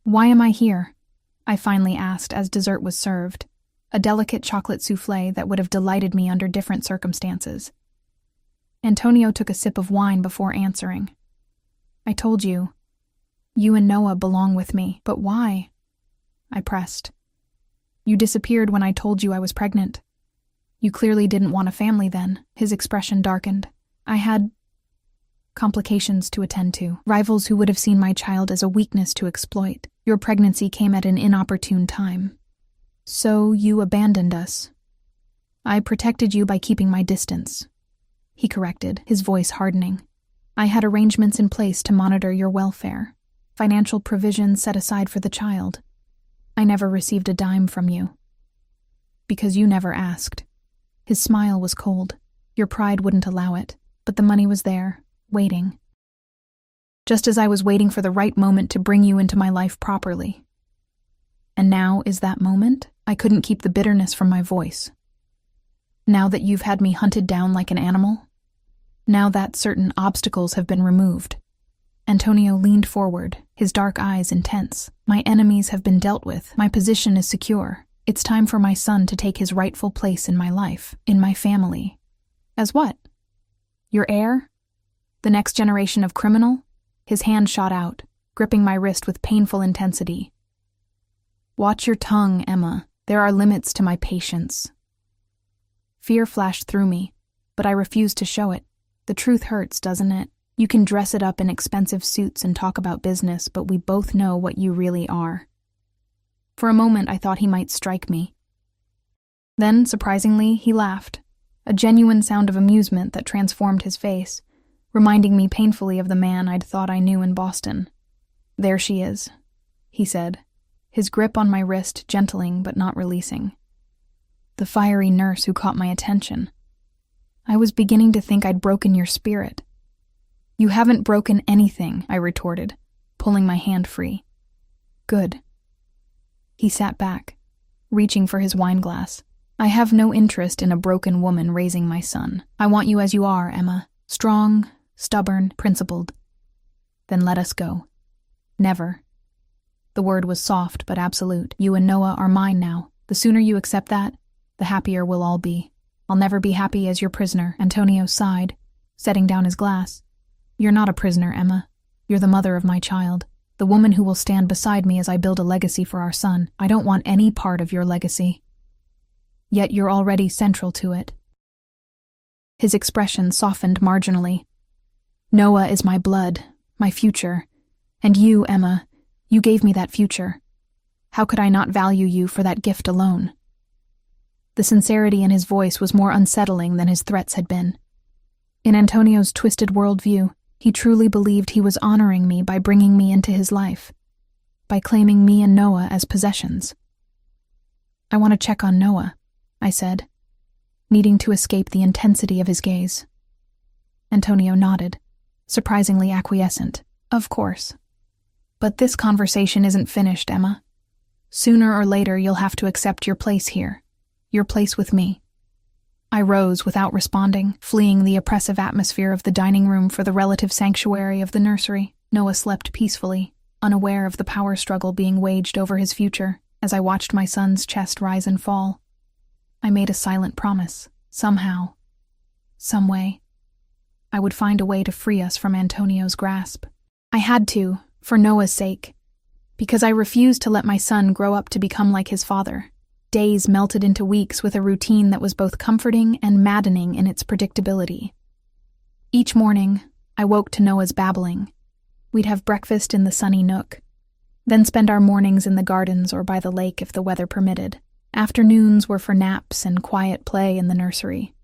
"Why am I here?" I finally asked as dessert was served, a delicate chocolate soufflé that would have delighted me under different circumstances. Antonio took a sip of wine before answering. "I told you. You and Noah belong with me, but why?" I pressed, You disappeared when I told you I was pregnant. You clearly didn't want a family then." His expression darkened. "I had complications to attend to, rivals who would have seen my child as a weakness to exploit. Your pregnancy came at an inopportune time. So you abandoned us. I protected you by keeping my distance," he corrected, his voice hardening. "I had arrangements in place to monitor your welfare, financial provisions set aside for the child. I never received a dime from you. Because you never asked." His smile was cold. "Your pride wouldn't allow it, but the money was there, waiting. Just as I was waiting for the right moment to bring you into my life properly. And now is that moment?" I couldn't keep the bitterness from my voice. "Now that you've had me hunted down like an animal? Now that certain obstacles have been removed?" Antonio leaned forward, his dark eyes intense. "My enemies have been dealt with. My position is secure. It's time for my son to take his rightful place in my life, in my family." "As what? Your heir? The next generation of criminal?" His hand shot out, gripping my wrist with painful intensity. "Watch your tongue, Emma. There are limits to my patience." Fear flashed through me, but I refused to show it. The truth hurts, doesn't it? You can dress it up in expensive suits and talk about business, but we both know what you really are. For a moment, I thought he might strike me. Then, surprisingly, he laughed, a genuine sound of amusement that transformed his face, reminding me painfully of the man I'd thought I knew in Boston. "There she is," he said, his grip on my wrist gentling but not releasing. "The fiery nurse who caught my attention. I was beginning to think I'd broken your spirit." "You haven't broken anything," I retorted, pulling my hand free. "Good." He sat back, reaching for his wine glass. "I have no interest in a broken woman raising my son. I want you as you are, Emma. Strong, stubborn, principled." "Then let us go." "Never." The word was soft but absolute. "You and Noah are mine now. The sooner you accept that, the happier we'll all be. I'll never be happy as your prisoner." Antonio sighed, setting down his glass. "You're not a prisoner, Emma. You're the mother of my child, the woman who will stand beside me as I build a legacy for our son. I don't want any part of your legacy. Yet you're already central to it." His expression softened marginally. "Noah is my blood, my future. And you, Emma, you gave me that future. How could I not value you for that gift alone?" The sincerity in his voice was more unsettling than his threats had been. In Antonio's twisted worldview, he truly believed he was honoring me by bringing me into his life, by claiming me and Noah as possessions. "I want to check on Noah," I said, needing to escape the intensity of his gaze. Antonio nodded, surprisingly acquiescent. "Of course. But this conversation isn't finished, Emma. Sooner or later you'll have to accept your place here, your place with me." I rose without responding, fleeing the oppressive atmosphere of the dining room for the relative sanctuary of the nursery. Noah slept peacefully, unaware of the power struggle being waged over his future as I watched my son's chest rise and fall. I made a silent promise. Somehow, some way, I would find a way to free us from Antonio's grasp. I had to, for Noah's sake, because I refused to let my son grow up to become like his father. Days melted into weeks with a routine that was both comforting and maddening in its predictability. Each morning, I woke to Noah's babbling. We'd have breakfast in the sunny nook, then spend our mornings in the gardens or by the lake if the weather permitted. Afternoons were for naps and quiet play in the nursery.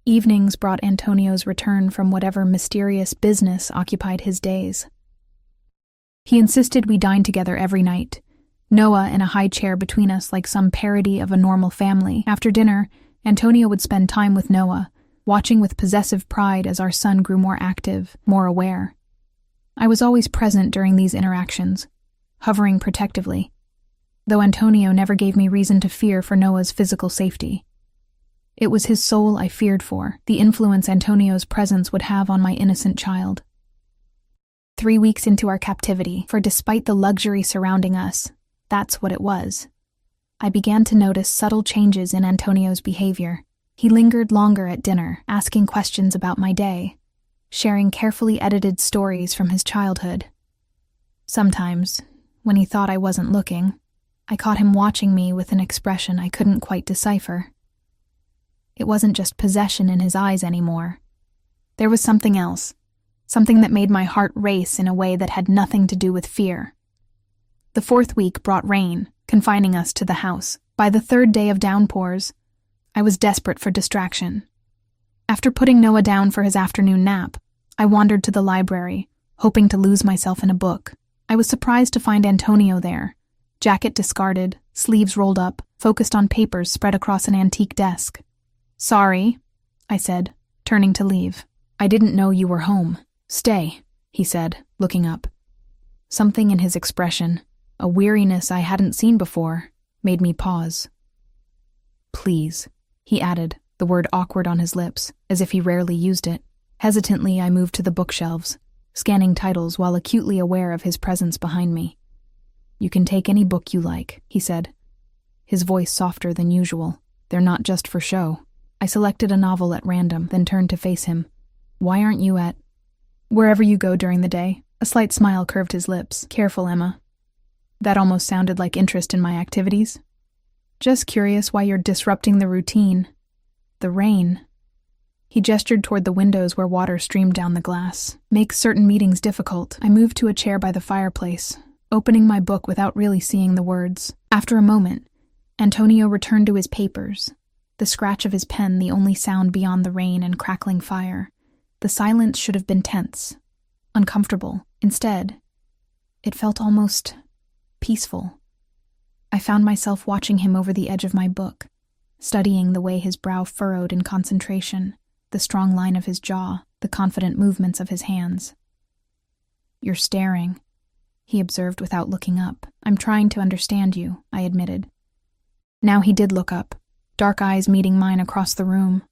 Evenings brought Antonio's return from whatever mysterious business occupied his days. He insisted we dine together every night, Noah in a high chair between us like some parody of a normal family. After dinner, Antonio would spend time with Noah, watching with possessive pride as our son grew more active, more aware. I was always present during these interactions, hovering protectively, though Antonio never gave me reason to fear for Noah's physical safety. It was his soul I feared for, the influence Antonio's presence would have on my innocent child. 3 weeks into our captivity, for despite the luxury surrounding us, that's what it was, I began to notice subtle changes in Antonio's behavior. He lingered longer at dinner, asking questions about my day, sharing carefully edited stories from his childhood. Sometimes, when he thought I wasn't looking, I caught him watching me with an expression I couldn't quite decipher. It wasn't just possession in his eyes anymore. There was something else, something that made my heart race in a way that had nothing to do with fear. The 4th week brought rain, confining us to the house. By the 3rd day of downpours, I was desperate for distraction. After putting Noah down for his afternoon nap, I wandered to the library, hoping to lose myself in a book. I was surprised to find Antonio there, jacket discarded, sleeves rolled up, focused on papers spread across an antique desk. "Sorry," I said, turning to leave. "I didn't know you were home." "Stay," he said, looking up. Something in his expression, a weariness I hadn't seen before, made me pause. "Please," he added, the word awkward on his lips, as if he rarely used it. Hesitantly, I moved to the bookshelves, scanning titles while acutely aware of his presence behind me. "You can take any book you like," he said, his voice softer than usual. "They're not just for show." I selected a novel at random, then turned to face him. "Why aren't you at wherever you go during the day?" A slight smile curved his lips. "Careful, Emma. That almost sounded like interest in my activities." "Just curious why you're disrupting the routine." "The rain." He gestured toward the windows where water streamed down the glass. "Makes certain meetings difficult." I moved to a chair by the fireplace, opening my book without really seeing the words. After a moment, Antonio returned to his papers, the scratch of his pen the only sound beyond the rain and crackling fire. The silence should have been tense, uncomfortable. Instead, it felt almost peaceful. I found myself watching him over the edge of my book, studying the way his brow furrowed in concentration, the strong line of his jaw, the confident movements of his hands. "You're staring," he observed without looking up. "I'm trying to understand you," I admitted. Now he did look up, dark eyes meeting mine across the room.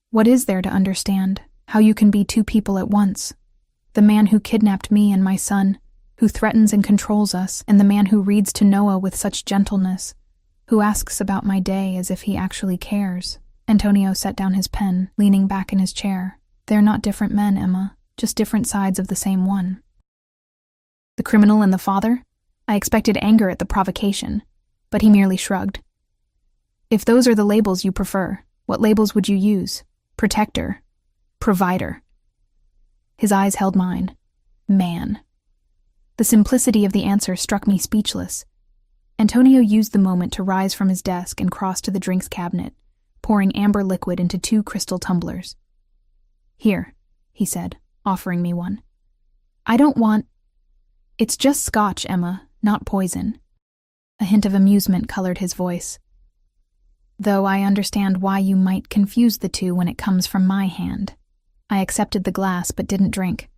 "What is there to understand? How you can be two people at once? The man who kidnapped me and my son, who threatens and controls us, and the man who reads to Noah with such gentleness, who asks about my day as if he actually cares." Antonio set down his pen, leaning back in his chair. "They're not different men, Emma, just different sides of the same one." "The criminal and the father?" I expected anger at the provocation, but he merely shrugged. "If those are the labels you prefer, what labels would you use? Protector? Provider?" His eyes held mine. "Man." The simplicity of the answer struck me speechless. Antonio used the moment to rise from his desk and cross to the drinks cabinet, pouring amber liquid into 2 crystal tumblers. "Here," he said, offering me one. "I don't want—" "It's just scotch, Emma, not poison." A hint of amusement colored his voice. "Though I understand why you might confuse the two when it comes from my hand." I accepted the glass but didn't drink,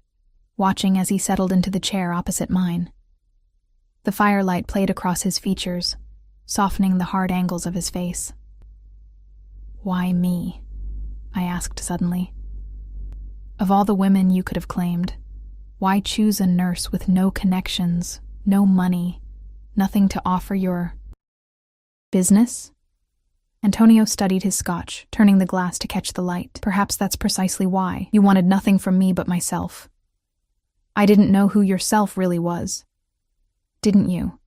watching as he settled into the chair opposite mine. The firelight played across his features, softening the hard angles of his face. "Why me?" I asked suddenly. "Of all the women you could have claimed, why choose a nurse with no connections, no money, nothing to offer your business?" Antonio studied his scotch, turning the glass to catch the light. "Perhaps that's precisely why. You wanted nothing from me but myself. I didn't know who yourself really was. Didn't you?"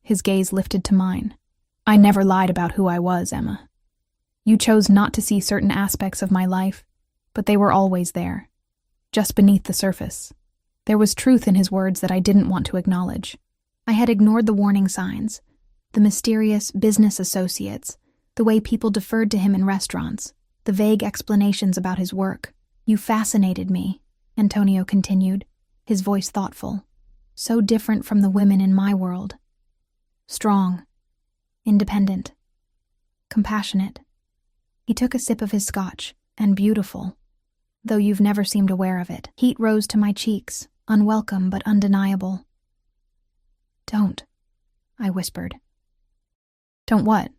His gaze lifted to mine. "I never lied about who I was, Emma. You chose not to see certain aspects of my life, but they were always there, just beneath the surface." There was truth in his words that I didn't want to acknowledge. I had ignored the warning signs, the mysterious business associates, the way people deferred to him in restaurants, the vague explanations about his work. "You fascinated me," Antonio continued, his voice thoughtful. "So different from the women in my world. Strong, independent, compassionate." He took a sip of his scotch, "and beautiful, though you've never seemed aware of it." Heat rose to my cheeks, unwelcome but undeniable. "Don't," I whispered. "Don't what?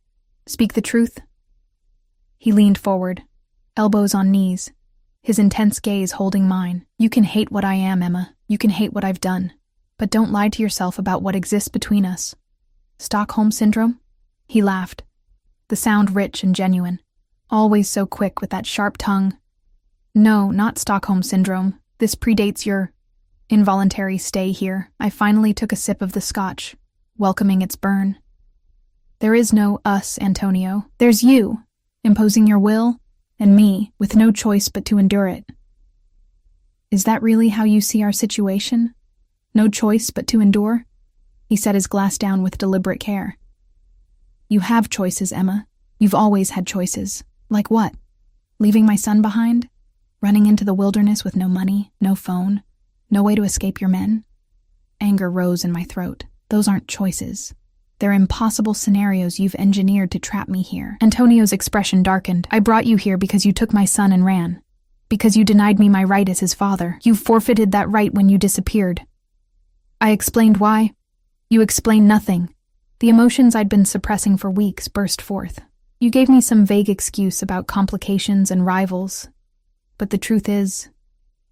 Speak the truth?" He leaned forward, elbows on knees, his intense gaze holding mine. "You can hate what I am, Emma. You can hate what I've done. But don't lie to yourself about what exists between us. Stockholm Syndrome?" He laughed, the sound rich and genuine. Always so quick with that sharp tongue. "No, not Stockholm Syndrome. This predates your involuntary stay here." I finally took a sip of the scotch, welcoming its burn. There is no us, Antonio. There's you, imposing your will, and me, with no choice but to endure it. Is that really how you see our situation? No choice but to endure? He set his glass down with deliberate care. You have choices, Emma. You've always had choices. Like what? Leaving my son behind? Running into the wilderness with no money, no phone, no way to escape your men? Anger rose in my throat. Those aren't choices. They're impossible scenarios you've engineered to trap me here. Antonio's expression darkened. I brought you here because you took my son and ran. Because you denied me my right as his father. You forfeited that right when you disappeared. I explained why. You explained nothing. The emotions I'd been suppressing for weeks burst forth. You gave me some vague excuse about complications and rivals. But the truth is,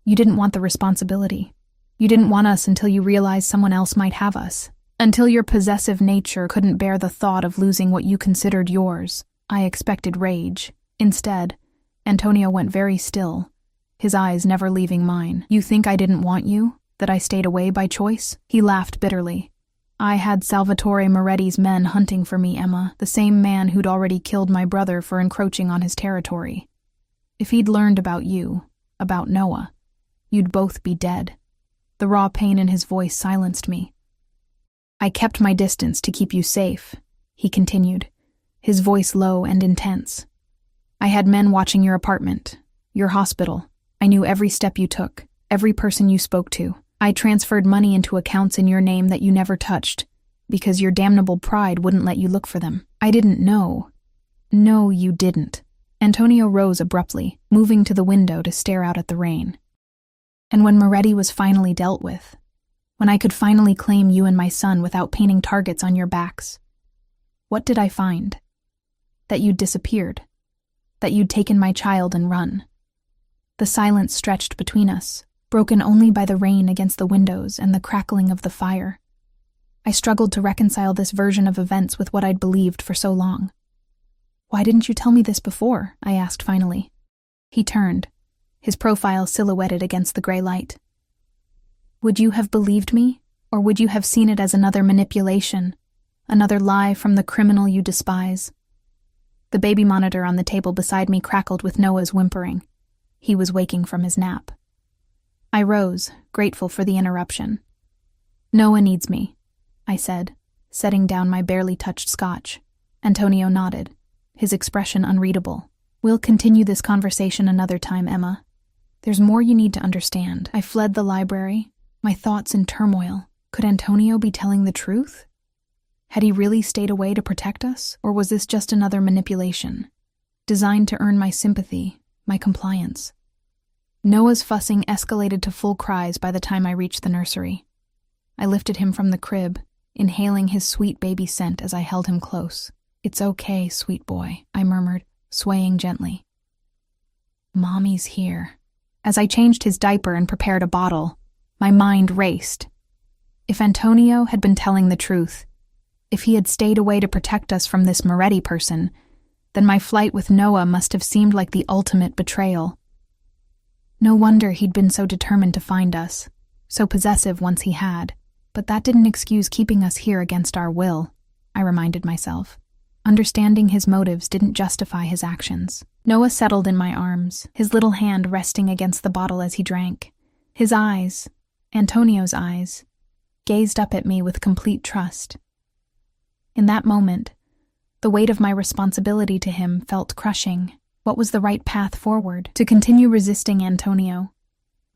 you didn't want the responsibility. You didn't want us until you realized someone else might have us. Until your possessive nature couldn't bear the thought of losing what you considered yours. I expected rage. Instead, Antonio went very still, his eyes never leaving mine. You think I didn't want you? That I stayed away by choice? He laughed bitterly. I had Salvatore Moretti's men hunting for me, Emma, the same man who'd already killed my brother for encroaching on his territory. If he'd learned about you, about Noah, you'd both be dead. The raw pain in his voice silenced me. I kept my distance to keep you safe, he continued, his voice low and intense. I had men watching your apartment, your hospital. I knew every step you took, every person you spoke to. I transferred money into accounts in your name that you never touched, because your damnable pride wouldn't let you look for them. I didn't know. No, you didn't. Antonio rose abruptly, moving to the window to stare out at the rain. And when Moretti was finally dealt with, when I could finally claim you and my son without painting targets on your backs, what did I find? That you'd disappeared. That you'd taken my child and run. The silence stretched between us, broken only by the rain against the windows and the crackling of the fire. I struggled to reconcile this version of events with what I'd believed for so long. Why didn't you tell me this before? I asked finally. He turned, his profile silhouetted against the gray light. Would you have believed me, or would you have seen it as another manipulation, another lie from the criminal you despise? The baby monitor on the table beside me crackled with Noah's whimpering. He was waking from his nap. I rose, grateful for the interruption. Noah needs me, I said, setting down my barely touched scotch. Antonio nodded, his expression unreadable. We'll continue this conversation another time, Emma. There's more you need to understand. I fled the library, my thoughts in turmoil. Could Antonio be telling the truth? Had he really stayed away to protect us, or was this just another manipulation, designed to earn my sympathy, my compliance? Noah's fussing escalated to full cries by the time I reached the nursery. I lifted him from the crib, inhaling his sweet baby scent as I held him close. It's okay, sweet boy, I murmured, swaying gently. Mommy's here. As I changed his diaper and prepared a bottle, my mind raced. If Antonio had been telling the truth, if he had stayed away to protect us from this Moretti person, then my flight with Noah must have seemed like the ultimate betrayal. No wonder he'd been so determined to find us, so possessive once he had. But that didn't excuse keeping us here against our will, I reminded myself. Understanding his motives didn't justify his actions. Noah settled in my arms, his little hand resting against the bottle as he drank. His eyes, Antonio's eyes, gazed up at me with complete trust. In that moment, the weight of my responsibility to him felt crushing. What was the right path forward? To continue resisting Antonio,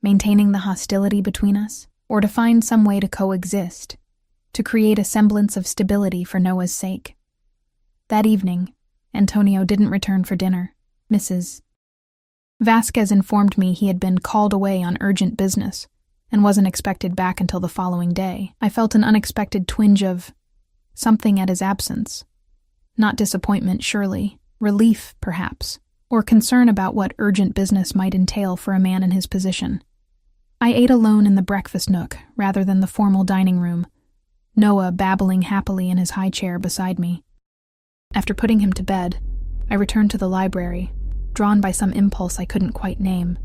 maintaining the hostility between us, or to find some way to coexist, to create a semblance of stability for Noah's sake? That evening, Antonio didn't return for dinner. Mrs. Vasquez informed me he had been called away on urgent business and wasn't expected back until the following day. I felt an unexpected twinge of something at his absence. Not disappointment, surely. Relief, perhaps. Or concern about what urgent business might entail for a man in his position. I ate alone in the breakfast nook rather than the formal dining room, Noah babbling happily in his high chair beside me. After putting him to bed, I returned to the library, drawn by some impulse I couldn't quite name.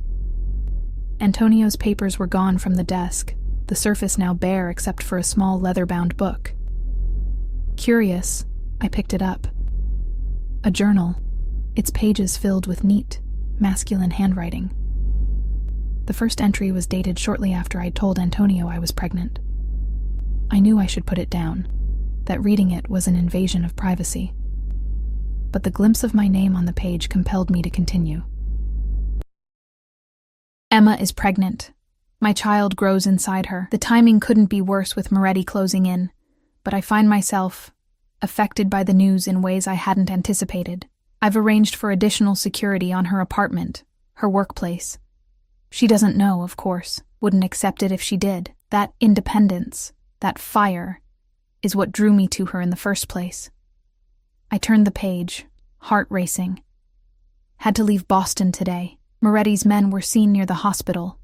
Antonio's papers were gone from the desk, the surface now bare except for a small leather-bound book. Curious, I picked it up. A journal, its pages filled with neat, masculine handwriting. The first entry was dated shortly after I'd told Antonio I was pregnant. I knew I should put it down, that reading it was an invasion of privacy. But the glimpse of my name on the page compelled me to continue. Emma is pregnant. My child grows inside her. The timing couldn't be worse with Moretti closing in, but I find myself affected by the news in ways I hadn't anticipated. I've arranged for additional security on her apartment, her workplace. She doesn't know, of course, wouldn't accept it if she did. That independence, that fire, is what drew me to her in the first place. I turned the page, heart racing. Had to leave Boston today. Moretti's men were seen near the hospital.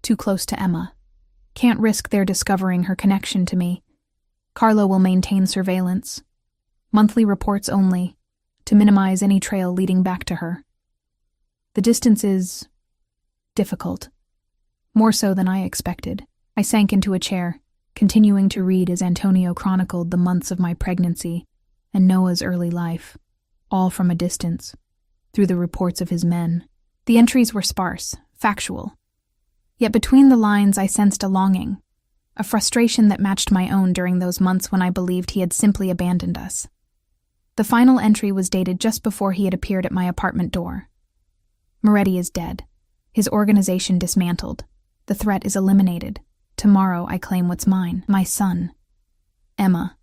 Too close to Emma. Can't risk their discovering her connection to me. Carlo will maintain surveillance. Monthly reports only, to minimize any trail leading back to her. The distance is difficult. More so than I expected. I sank into a chair, continuing to read as Antonio chronicled the months of my pregnancy and Noah's early life, all from a distance, through the reports of his men. The entries were sparse, factual. Yet between the lines I sensed a longing, a frustration that matched my own during those months when I believed he had simply abandoned us. The final entry was dated just before he had appeared at my apartment door. Moretti is dead. His organization dismantled. The threat is eliminated. Tomorrow I claim what's mine, my son, Emma.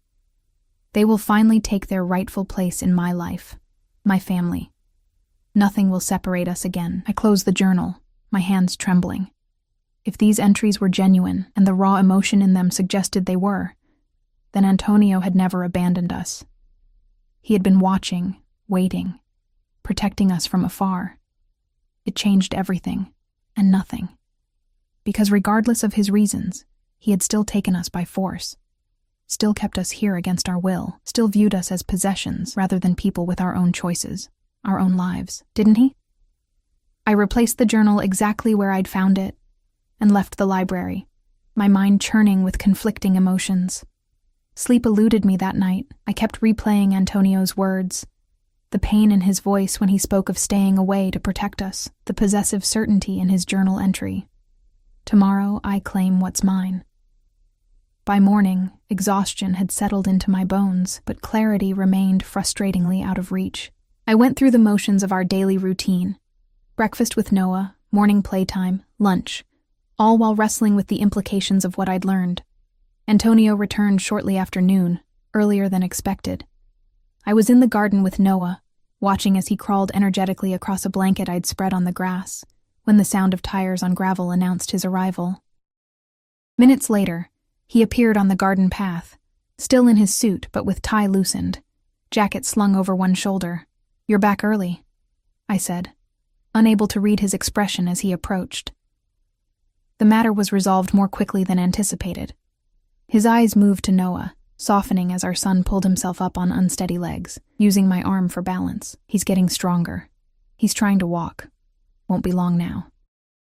They will finally take their rightful place in my life, my family. Nothing will separate us again. I closed the journal, my hands trembling. If these entries were genuine and the raw emotion in them suggested they were, then Antonio had never abandoned us. He had been watching, waiting, protecting us from afar. It changed everything and nothing. Because regardless of his reasons, he had still taken us by force, still kept us here against our will, still viewed us as possessions rather than people with our own choices, our own lives, didn't he? I replaced the journal exactly where I'd found it and left the library, my mind churning with conflicting emotions. Sleep eluded me that night. I kept replaying Antonio's words, the pain in his voice when he spoke of staying away to protect us, the possessive certainty in his journal entry. Tomorrow I claim what's mine. By morning, exhaustion had settled into my bones, but clarity remained frustratingly out of reach. I went through the motions of our daily routine. Breakfast with Noah, morning playtime, lunch, all while wrestling with the implications of what I'd learned. Antonio returned shortly after noon, earlier than expected. I was in the garden with Noah, watching as he crawled energetically across a blanket I'd spread on the grass, when the sound of tires on gravel announced his arrival. Minutes later, he appeared on the garden path, still in his suit but with tie loosened, jacket slung over one shoulder. "You're back early," I said, unable to read his expression as he approached. The matter was resolved more quickly than anticipated. His eyes moved to Noah, softening as our son pulled himself up on unsteady legs, using my arm for balance. "He's getting stronger. He's trying to walk. Won't be long now."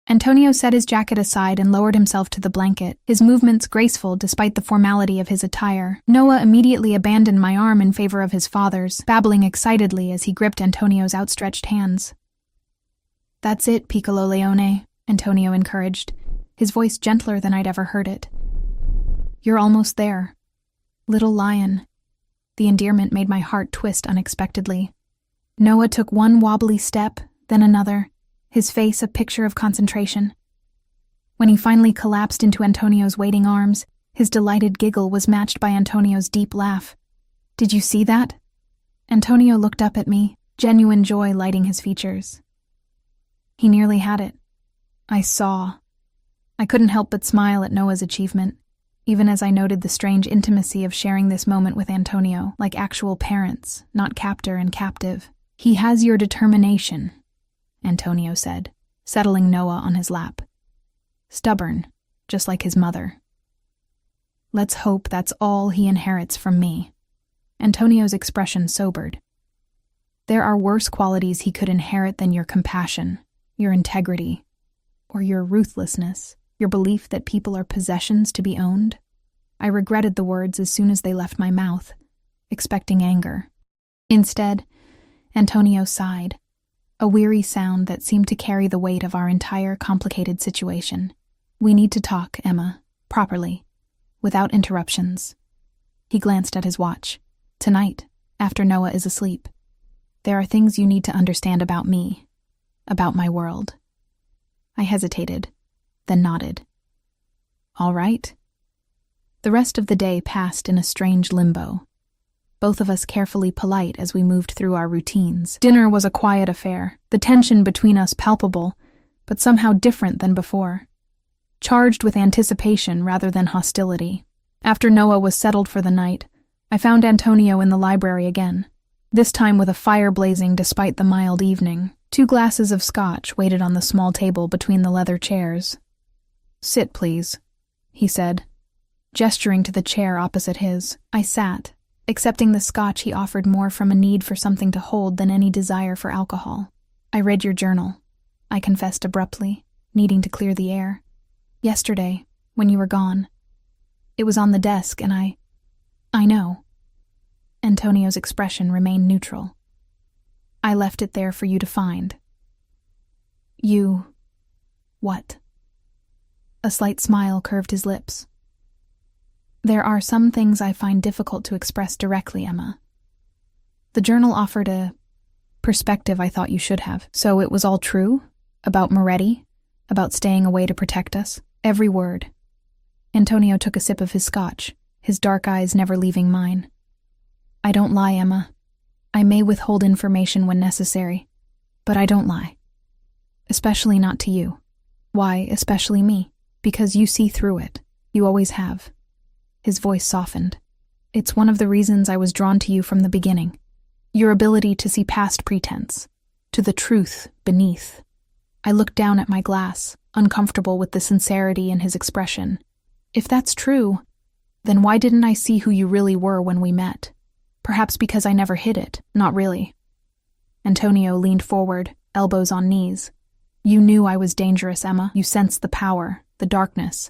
Antonio set his jacket aside and lowered himself to the blanket, his movements graceful despite the formality of his attire. Noah immediately abandoned my arm in favor of his father's, babbling excitedly as he gripped Antonio's outstretched hands. "That's it, Piccolo Leone," Antonio encouraged, his voice gentler than I'd ever heard it. "You're almost there. Little lion." The endearment made my heart twist unexpectedly. Noah took one wobbly step, then another, his face a picture of concentration. When he finally collapsed into Antonio's waiting arms, his delighted giggle was matched by Antonio's deep laugh. "Did you see that?" Antonio looked up at me, genuine joy lighting his features. He nearly had it. I saw. I couldn't help but smile at Noah's achievement, even as I noted the strange intimacy of sharing this moment with Antonio, like actual parents, not captor and captive. "He has your determination," Antonio said, settling Noah on his lap. "Stubborn, just like his mother. Let's hope that's all he inherits from me." Antonio's expression sobered. "There are worse qualities he could inherit than your compassion, your integrity, or your ruthlessness, your belief that people are possessions to be owned." I regretted the words as soon as they left my mouth, expecting anger. Instead, Antonio sighed, a weary sound that seemed to carry the weight of our entire complicated situation. "We need to talk, Emma, properly, without interruptions." He glanced at his watch. "Tonight, after Noah is asleep, there are things you need to understand about me, about my world." I hesitated, then nodded. "All right." The rest of the day passed in a strange limbo, both of us carefully polite as we moved through our routines. Dinner was a quiet affair, the tension between us palpable, but somehow different than before, charged with anticipation rather than hostility. After Noah was settled for the night, I found Antonio in the library again, this time with a fire blazing despite the mild evening. 2 glasses of scotch waited on the small table between the leather chairs. "Sit, please," he said, gesturing to the chair opposite his. I sat, accepting the scotch he offered more from a need for something to hold than any desire for alcohol. "I read your journal," I confessed abruptly, needing to clear the air. "Yesterday, when you were gone. It was on the desk and I know." Antonio's expression remained neutral. "I left it there for you to find." "You... what?" A slight smile curved his lips. "There are some things I find difficult to express directly, Emma. The journal offered a perspective I thought you should have. So it was all true? About Moretti? About staying away to protect us?" "Every word." Antonio took a sip of his scotch, his dark eyes never leaving mine. "I don't lie, Emma. I may withhold information when necessary, but I don't lie. Especially not to you." "Why, especially me?" "Because you see through it. You always have." His voice softened. "It's one of the reasons I was drawn to you from the beginning. Your ability to see past pretense, to the truth beneath." I looked down at my glass, uncomfortable with the sincerity in his expression. "If that's true, then why didn't I see who you really were when we met? Perhaps because I never hid it." "Not really." Antonio leaned forward, elbows on knees. "You knew I was dangerous, Emma. You sensed the power, the darkness.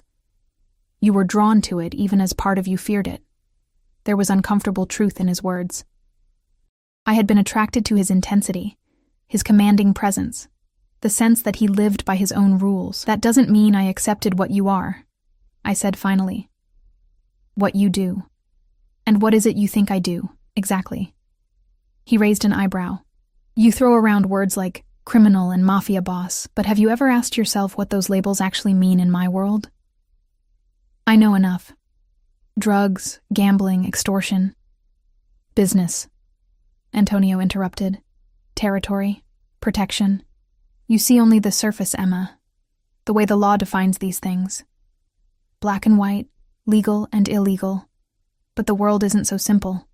You were drawn to it even as part of you feared it." There was uncomfortable truth in his words. I had been attracted to his intensity, his commanding presence, the sense that he lived by his own rules. "That doesn't mean I accepted what you are," I said finally. "What you do. And what is it you think I do, exactly?" He raised an eyebrow. "You throw around words like criminal and mafia boss, but have you ever asked yourself what those labels actually mean in my world?" "I know enough. Drugs, gambling, extortion." "Business," Antonio interrupted. "Territory, protection. You see only the surface, Emma, the way the law defines these things. Black and white, legal and illegal. But the world isn't so simple.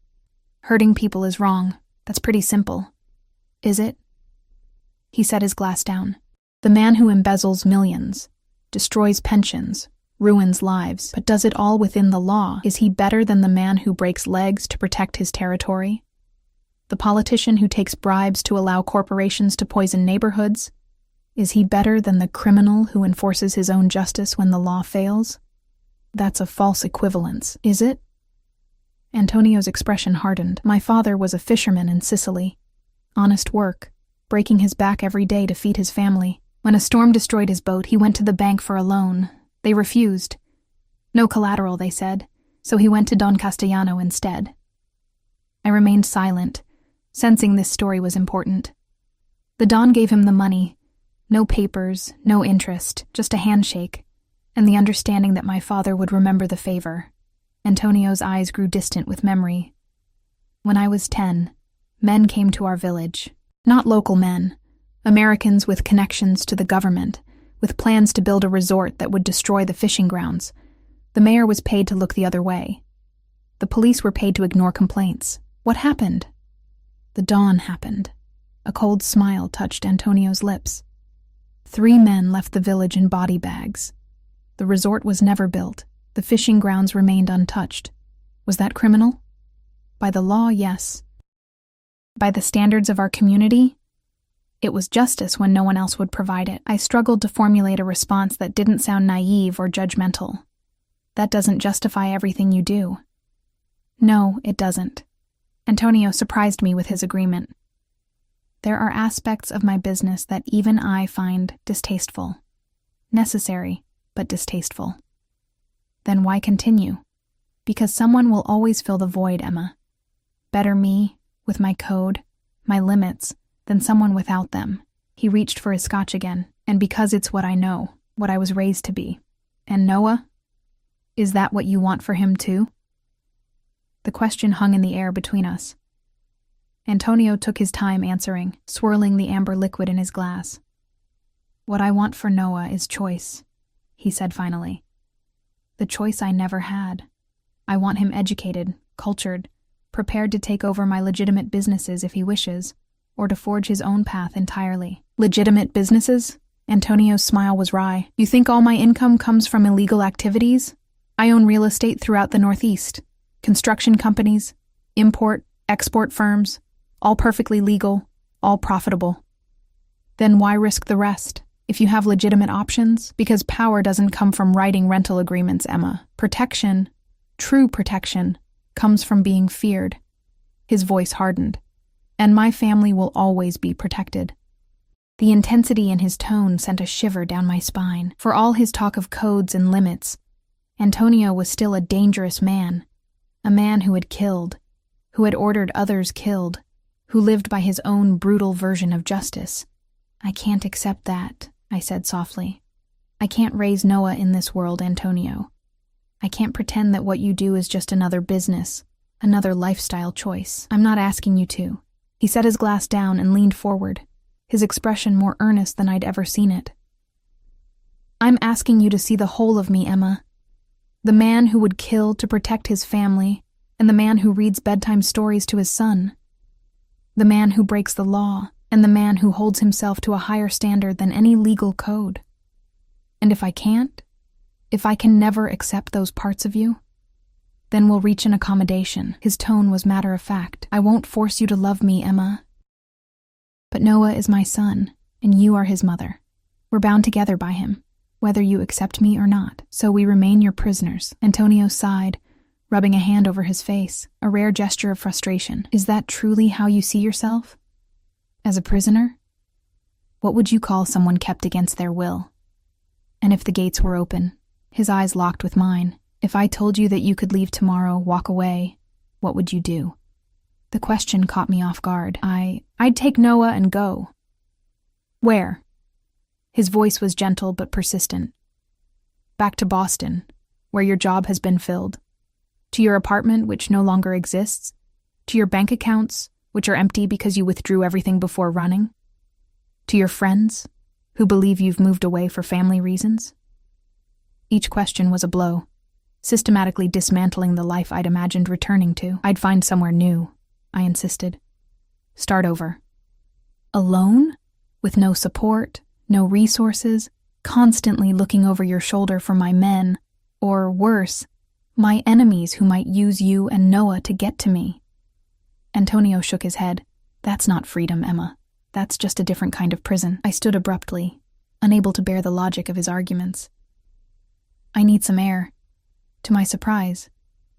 Hurting people is wrong. That's pretty simple." "Is it?" He set his glass down. "The man who embezzles millions, destroys pensions, ruins lives, but does it all within the law, is he better than the man who breaks legs to protect his territory? The politician who takes bribes to allow corporations to poison neighborhoods, is he better than the criminal who enforces his own justice when the law fails? That's a false equivalence, is it?" Antonio's expression hardened. "My father was a fisherman in Sicily. Honest work, breaking his back every day to feed his family. When a storm destroyed his boat, he went to the bank for a loan. They refused. No collateral, they said, so he went to Don Castellano instead." I remained silent, sensing this story was important. The Don gave him the money. No papers, no interest, just a handshake, and the understanding that my father would remember the favor. Antonio's eyes grew distant with memory. "When I was 10, men came to our village. Not local men, Americans with connections to the government, with plans to build a resort that would destroy the fishing grounds. The mayor was paid to look the other way. The police were paid to ignore complaints. What happened?" "The dawn happened." A cold smile touched Antonio's lips. 3 men left the village in body bags. The resort was never built. The fishing grounds remained untouched. Was that criminal? By the law, yes. By the standards of our community? It was justice when no one else would provide it. I struggled to formulate a response that didn't sound naive or judgmental. That doesn't justify everything you do. No, it doesn't. Antonio surprised me with his agreement. There are aspects of my business that even I find distasteful. Necessary, but distasteful. Then why continue? Because someone will always fill the void, Emma. Better me, with my code, my limits, than someone without them. He reached for his scotch again, and because it's what I know, what I was raised to be. And Noah? Is that what you want for him too? The question hung in the air between us. Antonio took his time answering, swirling the amber liquid in his glass. What I want for Noah is choice, he said finally. The choice I never had. I want him educated, cultured, prepared to take over my legitimate businesses if he wishes, or to forge his own path entirely. Legitimate businesses? Antonio's smile was wry. You think all my income comes from illegal activities? I own real estate throughout the Northeast. Construction companies, import, export firms, all perfectly legal, all profitable. Then why risk the rest, if you have legitimate options? Because power doesn't come from writing rental agreements, Emma. Protection, true protection, comes from being feared. His voice hardened. And my family will always be protected. The intensity in his tone sent a shiver down my spine. For all his talk of codes and limits, Antonio was still a dangerous man. A man who had killed, who had ordered others killed, who lived by his own brutal version of justice. I can't accept that, I said softly. I can't raise Noah in this world, Antonio. I can't pretend that what you do is just another business, another lifestyle choice. I'm not asking you to. He set his glass down and leaned forward, his expression more earnest than I'd ever seen it. I'm asking you to see the whole of me, Emma. The man who would kill to protect his family, and the man who reads bedtime stories to his son. The man who breaks the law, and the man who holds himself to a higher standard than any legal code. And if I can't, if I can never accept those parts of you, then we'll reach an accommodation. His tone was matter-of-fact. I won't force you to love me, Emma. But Noah is my son, and you are his mother. We're bound together by him, whether you accept me or not, so we remain your prisoners. Antonio sighed, rubbing a hand over his face, a rare gesture of frustration. Is that truly how you see yourself? As a prisoner? What would you call someone kept against their will? And if the gates were open, his eyes locked with mine, if I told you that you could leave tomorrow, walk away, what would you do? The question caught me off guard. I'd take Noah and go. Where? His voice was gentle but persistent. Back to Boston, where your job has been filled. To your apartment, which no longer exists. To your bank accounts, which are empty because you withdrew everything before running. To your friends, who believe you've moved away for family reasons. Each question was a blow, systematically dismantling the life I'd imagined returning to. I'd find somewhere new, I insisted. Start over. Alone? With no support, no resources, constantly looking over your shoulder for my men, or worse, my enemies who might use you and Noah to get to me. Antonio shook his head. That's not freedom, Emma. That's just a different kind of prison. I stood abruptly, unable to bear the logic of his arguments. I need some air. To my surprise,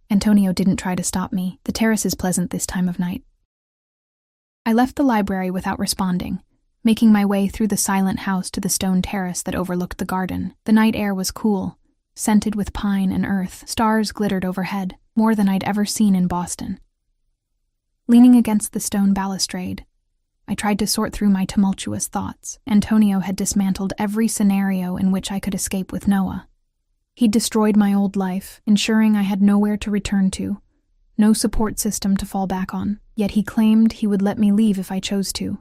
Antonio didn't try to stop me. The terrace is pleasant this time of night. I left the library without responding, making my way through the silent house to the stone terrace that overlooked the garden. The night air was cool, scented with pine and earth. Stars glittered overhead, more than I'd ever seen in Boston. Leaning against the stone balustrade, I tried to sort through my tumultuous thoughts. Antonio had dismantled every scenario in which I could escape with Noah. He'd destroyed my old life, ensuring I had nowhere to return to, no support system to fall back on. Yet he claimed he would let me leave if I chose to.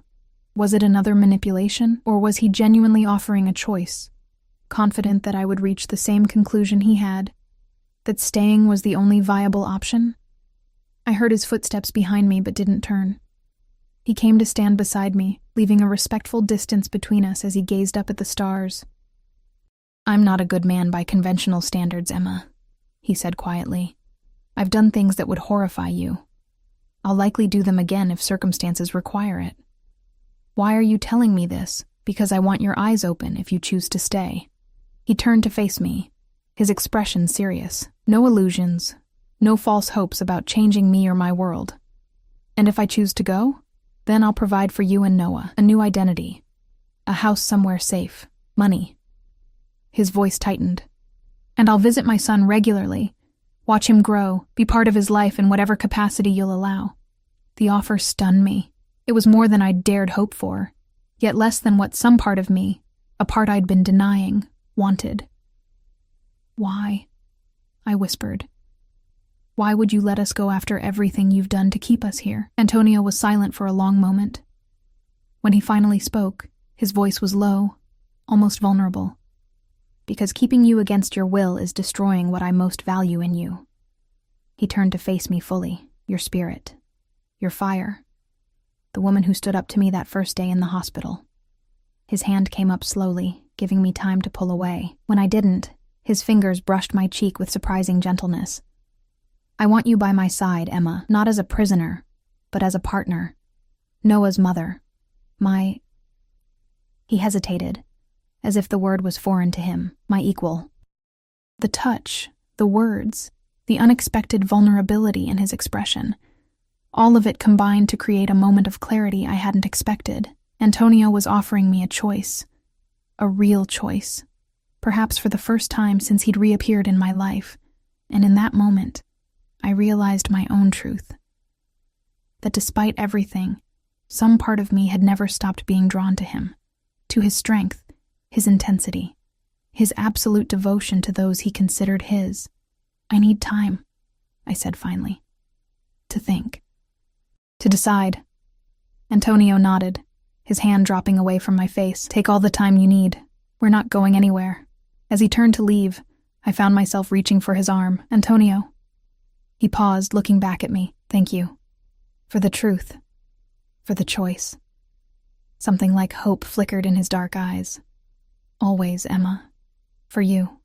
Was it another manipulation, or was he genuinely offering a choice, confident that I would reach the same conclusion he had, that staying was the only viable option? I heard his footsteps behind me but didn't turn. He came to stand beside me, leaving a respectful distance between us as he gazed up at the stars. I'm not a good man by conventional standards, Emma, he said quietly. I've done things that would horrify you. I'll likely do them again if circumstances require it. Why are you telling me this? Because I want your eyes open if you choose to stay. He turned to face me, his expression serious. No illusions, no false hopes about changing me or my world. And if I choose to go, then I'll provide for you and Noah a new identity, a house somewhere safe, money. His voice tightened. And I'll visit my son regularly, watch him grow, be part of his life in whatever capacity you'll allow. The offer stunned me. It was more than I'd dared hope for, yet less than what some part of me, a part I'd been denying, wanted. Why? I whispered. Why would you let us go after everything you've done to keep us here? Antonio was silent for a long moment. When he finally spoke, his voice was low, almost vulnerable. Because keeping you against your will is destroying what I most value in you. He turned to face me fully. Your spirit. Your fire. The woman who stood up to me that first day in the hospital. His hand came up slowly, giving me time to pull away. When I didn't, his fingers brushed my cheek with surprising gentleness. I want you by my side, Emma, not as a prisoner, but as a partner. Noah's mother. He hesitated, as if the word was foreign to him, my equal. The touch, the words, the unexpected vulnerability in his expression, all of it combined to create a moment of clarity I hadn't expected. Antonio was offering me a choice, a real choice, perhaps for the first time since he'd reappeared in my life, and in that moment, I realized my own truth. That despite everything, some part of me had never stopped being drawn to him, to his strength, his intensity, his absolute devotion to those he considered his. I need time, I said finally, to think, to decide. Antonio nodded, his hand dropping away from my face. Take all the time you need. We're not going anywhere. As he turned to leave, I found myself reaching for his arm. Antonio. He paused, looking back at me. Thank you. For the truth. For the choice. Something like hope flickered in his dark eyes. Always, Emma. For you.